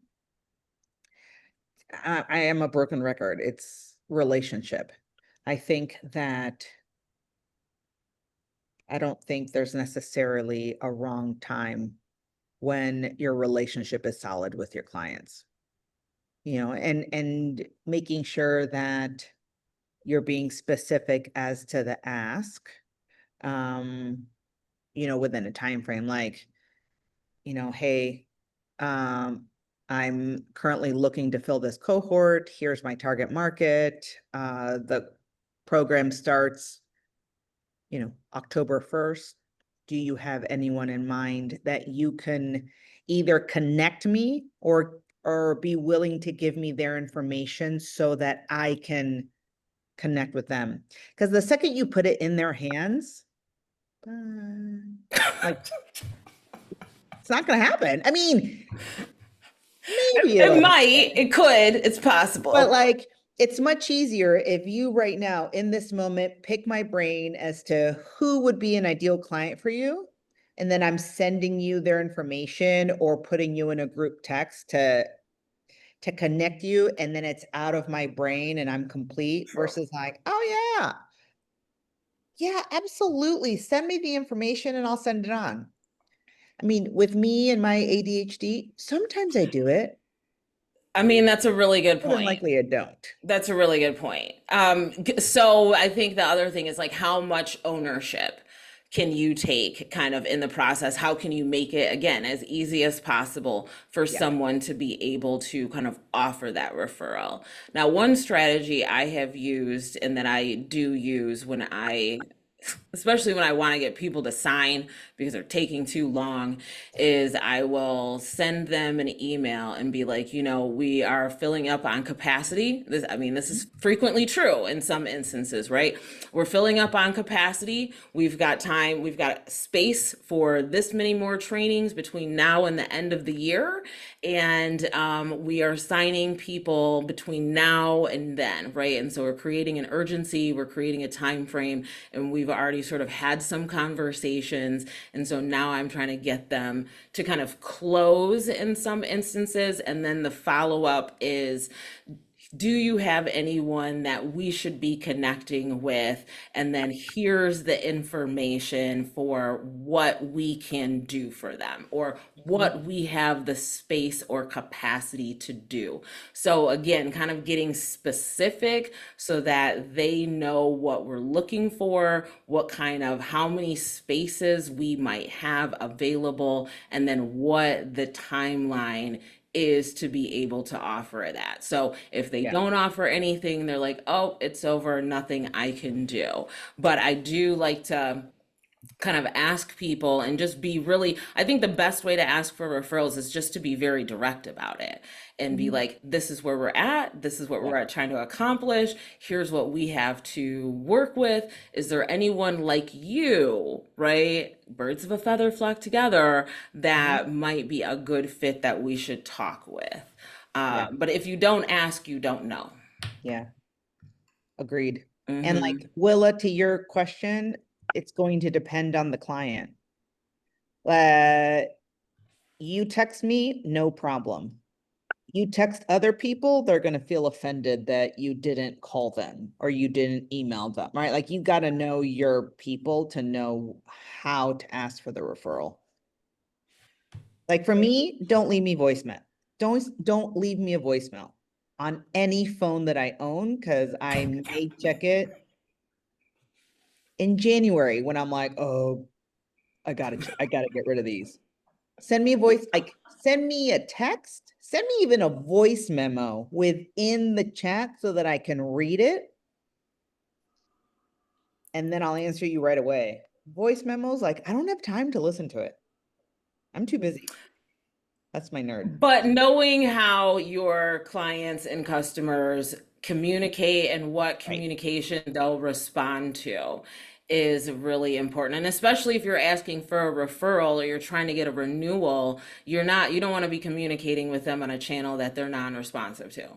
I am a broken record. It's relationship. I think that I don't think there's necessarily a wrong time when your relationship is solid with your clients. And making sure that you're being specific as to the ask, within a time frame, like, hey, I'm currently looking to fill this cohort. Here's my target market. The program starts, October 1st, do you have anyone in mind that you can either connect me or be willing to give me their information so that I can connect with them? Because the second you put it in their hands, like it's not gonna happen. I mean, maybe It it'll might, it could, it's possible. but like it's much easier if you right now in this moment pick my brain as to who would be an ideal client for you. And then I'm sending you their information or putting you in a group text to connect you. And then it's out of my brain and I'm complete versus like, oh yeah. Yeah, absolutely. Send me the information and I'll send it on. I mean, with me and my ADHD, sometimes I do it. I mean, that's a really good More than point. likely I don't. That's a really good point. So I think the other thing is like how much ownership can you take kind of in the process? How can you make it again as easy as possible for Yeah. someone to be able to kind of offer that referral? Now, one strategy I have used and that I do use when especially when I want to get people to sign because they're taking too long, is I will send them an email and be like, we are filling up on capacity. This is frequently true in some instances, right? We're filling up on capacity. We've got time, we've got space for this many more trainings between now and the end of the year. And we are signing people between now and then, right? And so we're creating an urgency, we're creating a time frame, and we've already sort of had some conversations. And so now I'm trying to get them to kind of close in some instances. And then the follow up is, do you have anyone that we should be connecting with? And then here's the information for what we can do for them or what we have the space or capacity to do. So again, kind of getting specific so that they know what we're looking for, how many spaces we might have available, and then what the timeline is to be able to offer that. So if they Yeah. don't offer anything, they're like, oh, it's over, nothing I can do. But I do like to kind of ask people and just be really, I think the best way to ask for referrals is just to be very direct about it and be like, this is where we're at. This is what we're trying to accomplish. Here's what we have to work with. Is there anyone like you, right? Birds of a feather flock together that might be a good fit that we should talk with. But if you don't ask, you don't know. Yeah. Agreed. And Mhm. like Willa, to your question, it's going to depend on the client. You text me, no problem. You text other people, they're going to feel offended that you didn't call them or you didn't email them, right? Like you got to know your people to know how to ask for the referral. Like for me, don't leave me voicemail. Don't leave me a voicemail on any phone that I own because I may check it in January when I'm like, oh, I gotta get rid of these. Send me a voice, like send me a text, send me even a voice memo within the chat so that I can read it. And then I'll answer you right away. Voice memos, like I don't have time to listen to it. I'm too busy. That's my nerd. But knowing how your clients and customers communicate and what Right. communication they'll respond to is really important. And especially if you're asking for a referral or you're trying to get a renewal, you don't want to be communicating with them on a channel that they're non-responsive to,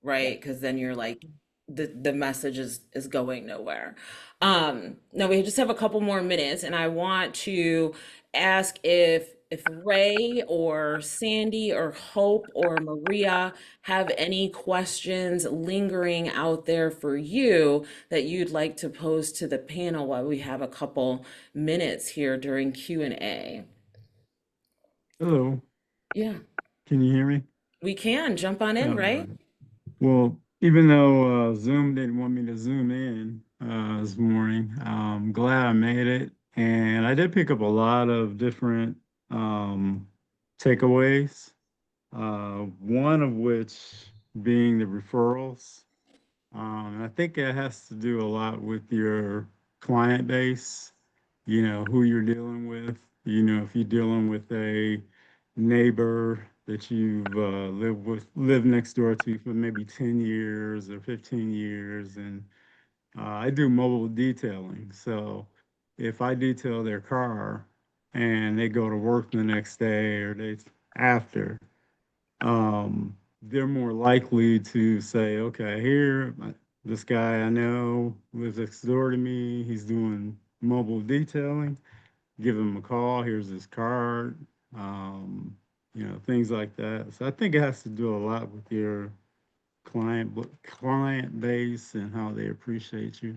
right? Because then you're like, the message is going nowhere. Now we just have a couple more minutes, and I want to ask if Ray or Sandy or Hope or Maria have any questions lingering out there for you that you'd like to pose to the panel while we have a couple minutes here during Q&A. Hello, Yeah, can you hear me? we can jump on in, All right? right. Well, even though Zoom didn't want me to zoom in this morning, I'm glad I made it. And I did pick up a lot of different takeaways, one of which being the referrals. I think it has to do a lot with your client base who you're dealing with. If you're dealing with a neighbor that you've lived next door to for maybe 10 years or 15 years. And I do mobile detailing. So if I detail their car and they go to work the next day or days after, they're more likely to say, okay, this guy I know lives next door to me. He's doing mobile detailing. Give him a call. Here's his card. Um, things like that. So I think it has to do a lot with your client base and how they appreciate you.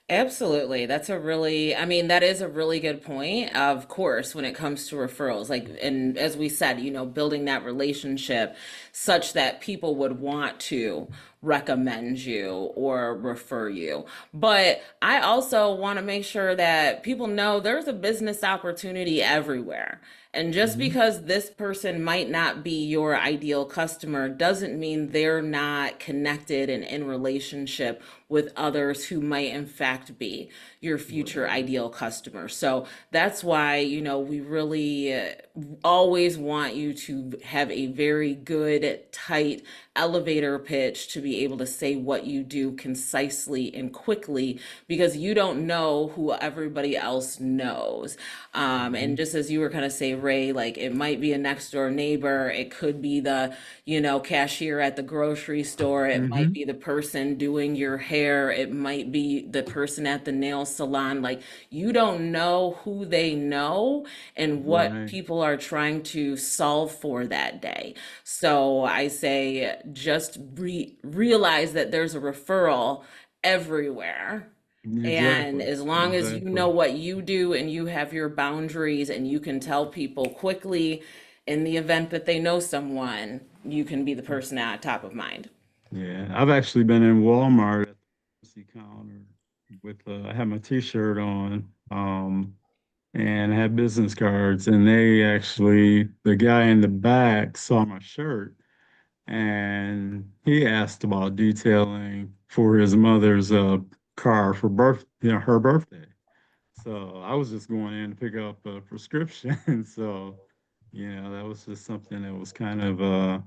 Absolutely. I mean, that is a really good point. Of course, when it comes to referrals, like, and as we said, building that relationship such that people would want to recommend you or refer you. But I also want to make sure that people know there's a business opportunity everywhere. And just Hmm. because this person might not be your ideal customer doesn't mean they're not connected and in relationship with others who might in fact be your future Right. ideal customer. So that's why, we really always want you to have a very good, tight elevator pitch to be able to say what you do concisely and quickly because you don't know who everybody else knows. And Hmm. just as you were kind of say, Ray, like it might be a next door neighbor, it could be the, cashier at the grocery store, it might Hmm. be the person doing your hair, it might be the person at the nail salon. Like you don't know who they know and what Right. people are trying to solve for that day. So I say just realize that there's a referral everywhere. And Exactly. as long as you Exactly. know what you do and you have your boundaries and you can tell people quickly in the event that they know someone, you can be the person at top of mind. Yeah. I've actually been in Walmart at the pharmacy counter with I had my t-shirt on. And had business cards. And the guy in the back saw my shirt and he asked about detailing for his mother's car for her birthday. So I was just going in to pick up a prescription. So, that was just something that was kind of out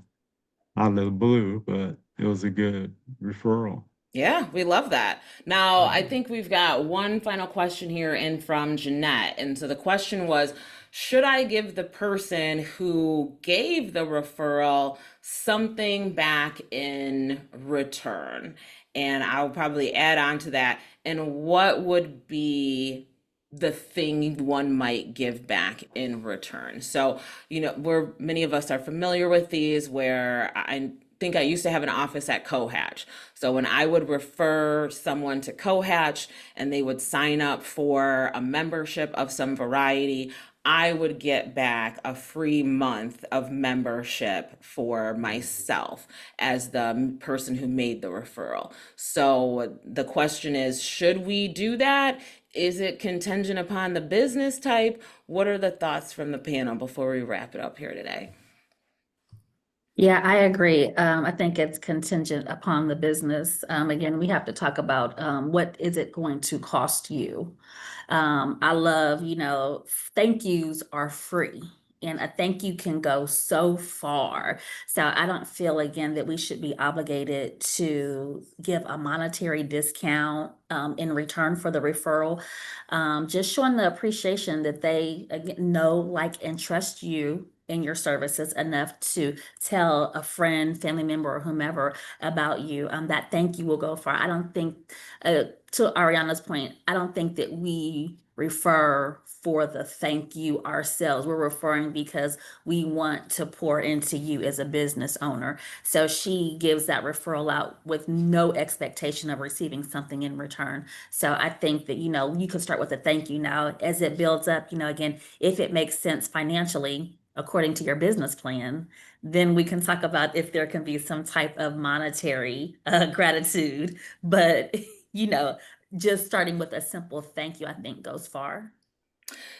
of the blue, but it was a good referral. Yeah, we love that. Now, I Mhm. think we've got one final question here in from Jeanette. And so the question was, should I give the person who gave the referral something back in return? And I'll probably add on to that. And what would be the thing one might give back in return? So, we're many of us are familiar with these where I think I used to have an office at Cohatch. So when I would refer someone to Cohatch and they would sign up for a membership of some variety, I would get back a free month of membership for myself as the person who made the referral. So the question is, should we do that? Is it contingent upon the business type? What are the thoughts from the panel before we wrap it up here today? Yeah, I agree. I think it's contingent upon the business. Again, we have to talk about what is it going to cost you. I love, thank yous are free. And a thank you can go so far. So I don't feel again that we should be obligated to give a monetary discount in return for the referral. Just showing the appreciation that they again, know, like, and trust you in your services enough to tell a friend, family member, or whomever about you. That thank you will go far. I don't think, to Ariana's point, I don't think that we refer for the thank you ourselves. We're referring because we want to pour into you as a business owner. So she gives that referral out with no expectation of receiving something in return. So I think that, you can start with a thank you now as it builds up, again, if it makes sense financially according to your business plan, then we can talk about if there can be some type of monetary gratitude. But, you know, just starting with a simple thank you, I think goes far.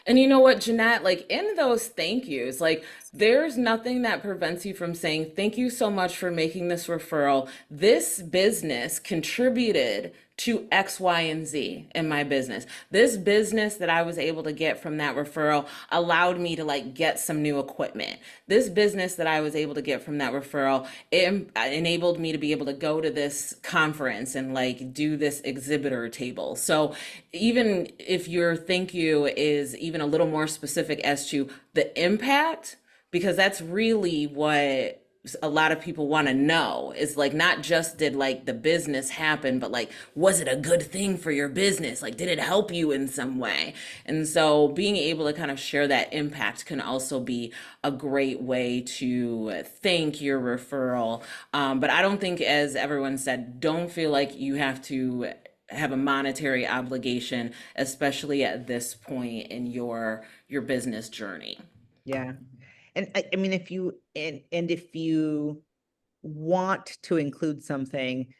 And you know what, Jeanette, like in those thank yous, like there's nothing that prevents you from saying, thank you so much for making this referral. This business contributed to X, Y, and Z in my business. This business that I was able to get from that referral allowed me to like get some new equipment. This business that I was able to get from that referral, it enabled me to be able to go to this conference and like do this exhibitor table. So even if your thank you is even a little more specific as to the impact, because that's really what a lot of people want to know, is like not just did like the business happen, but like was it a good thing for your business, like did it help you in some way? And so being able to kind of share that impact can also be a great way to thank your referral. But I don't think, as everyone said, don't feel like you have to have a monetary obligation, especially at this point in your business journey. Yeah. And I mean, if you want to include something,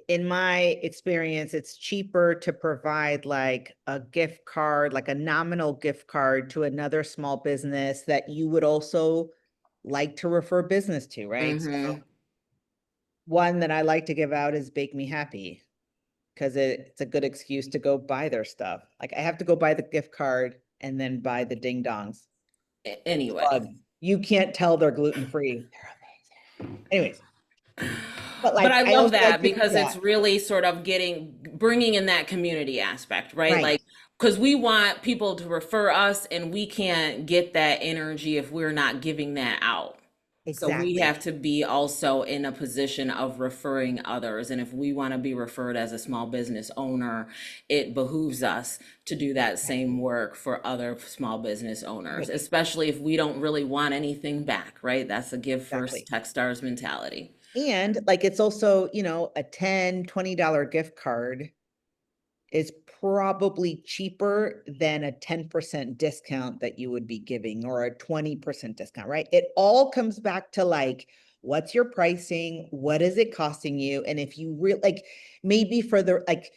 in my experience, it's cheaper to provide like a gift card, like a nominal gift card to another small business that you would also like to refer business to, right? So one that I like to give out is Bake Me Happy, because it's a good excuse to go buy their stuff. Like I have to go buy the gift card and then buy the ding dongs. Anyway. You can't tell they're gluten-free. They're amazing. Anyways, but But like I I love also like that to do because it's that. really sort of bringing in that community aspect, right? Right. Like, because we want people to refer us, and we can't get that energy if we're not giving that out. So we Exactly. have to be also in a position of referring others. And if we want to be referred as a small business owner, it behooves us to do that same work for other small business owners, Right. especially if we don't really want anything back, right? That's a give first, Exactly. Techstars mentality. And like it's also, a $10-$20 gift card is probably cheaper than a 10% discount that you would be giving, or a 20% discount, right? It all comes back to like, what's your pricing? What is it costing you? And if you really like, maybe for the, like,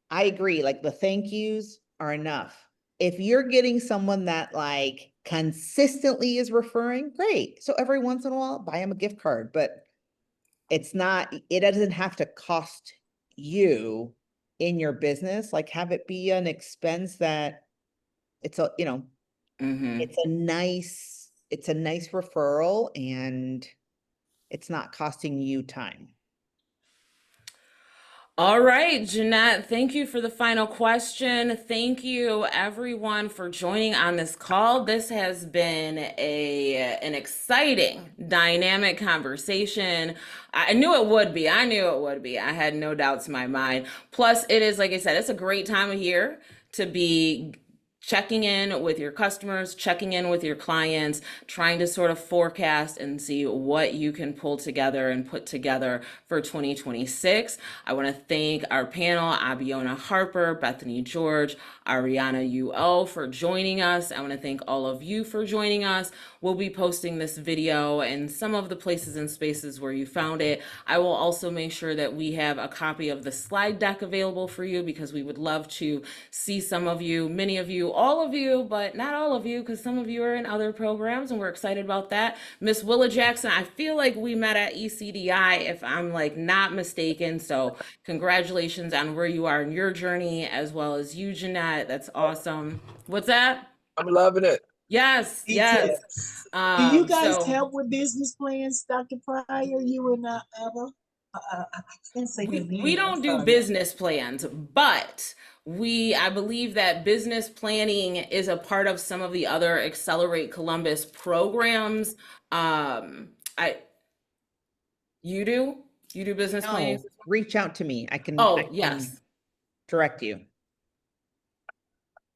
I agree, like the thank yous are enough. If you're getting someone that like consistently is referring, great. So every once in a while, buy them a gift card, but it doesn't have to cost you in your business. Like have it be an expense that it's a, Hmm. it's a nice referral, and it's not costing you time. All right, Jeanette, thank you for the final question. Thank you everyone for joining on this call. This has been an exciting, dynamic conversation. I knew it would be. I knew it would be. I had no doubts in my mind. Plus, it is, like I said, it's a great time of year to be checking in with your customers, checking in with your clients, trying to sort of forecast and see what you can pull together and put together for 2026. I want to thank our panel, Abiona Harper, Bethany George, Ariana UO, for joining us. I want to thank all of you for joining us. We'll be posting this video and some of the places and spaces where you found it. I will also make sure that we have a copy of the slide deck available for you, because we would love to see some of you, many of you, all of you, but not all of you, because some of you are in other programs and we're excited about that. Miss Willa Jackson, I feel like we met at ECDI, if I'm like not mistaken. So congratulations on where you are in your journey, as well as you, Jeanette. That's awesome. What's that? I'm loving it. Yes, Me too. yes. Do you guys So help with business plans, Dr. Pryor? You and Eva? I can't say their we name. I'm don't do sorry. business plans, but I believe that business planning is a part of some of the other Accelerate Columbus programs. I You do? You do business planning? No, reach out to me. I can Oh, yes. direct you.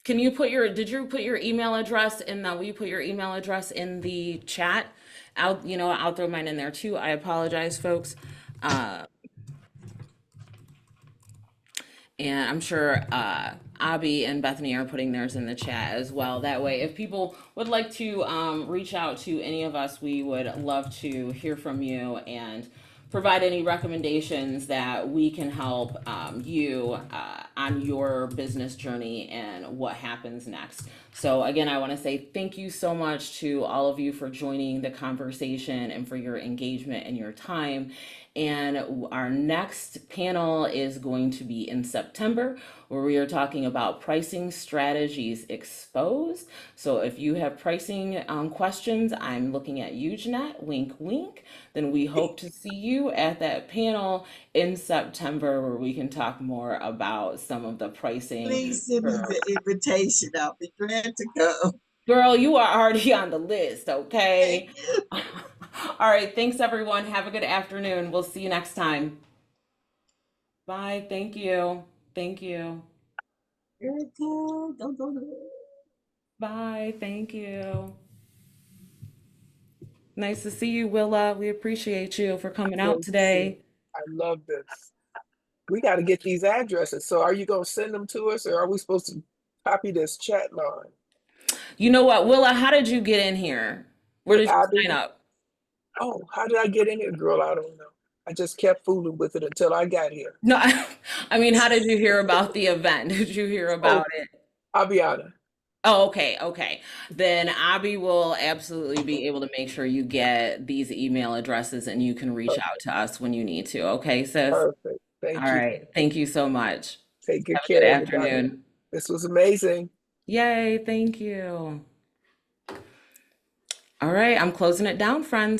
Did you put your email address in will you put your email address in the chat? I'll throw mine in there too. I apologize, folks. And I'm sure Abby and Bethany are putting theirs in the chat as well. That way, if people would like to reach out to any of us, we would love to hear from you and provide any recommendations that we can help you on your business journey and what happens next. So again, I want to say thank you so much to all of you for joining the conversation and for your engagement and your time. And our next panel is going to be in September, where we are talking about pricing strategies exposed. So if you have pricing questions, I'm looking at you, Jeanette, wink, wink. Then we hope to see you at that panel in September, where we can talk more about some of the pricing. Please send me the invitation. I'll be glad to go. Girl, you are already on the list, Thank okay? you. All right, thanks everyone. Have a good afternoon. We'll see you next time. Bye. Thank you. Thank you. Erica, don't go to. Bye. Thank you. Nice to see you, Willa. We appreciate you for coming out today. I love this. We got to get these addresses. So are you going to send them to us, or are we supposed to copy this chat line? You know what, Willa, how did you get in here? Where did you Abby? sign up? Oh, how did I get in here, girl? I don't know. I just kept fooling with it until I got here. No, I mean, how did you hear about the event? Did you hear about it? Abiana. Oh, okay, okay. Then Abby will absolutely be able to make sure you get these email addresses and you can reach out to us when you need to. Okay, sis? Perfect. All Thank you. right. Thank you so much. Take good Have a good care, everybody. afternoon. This was amazing. Yay, thank you. All right, I'm closing it down, friends.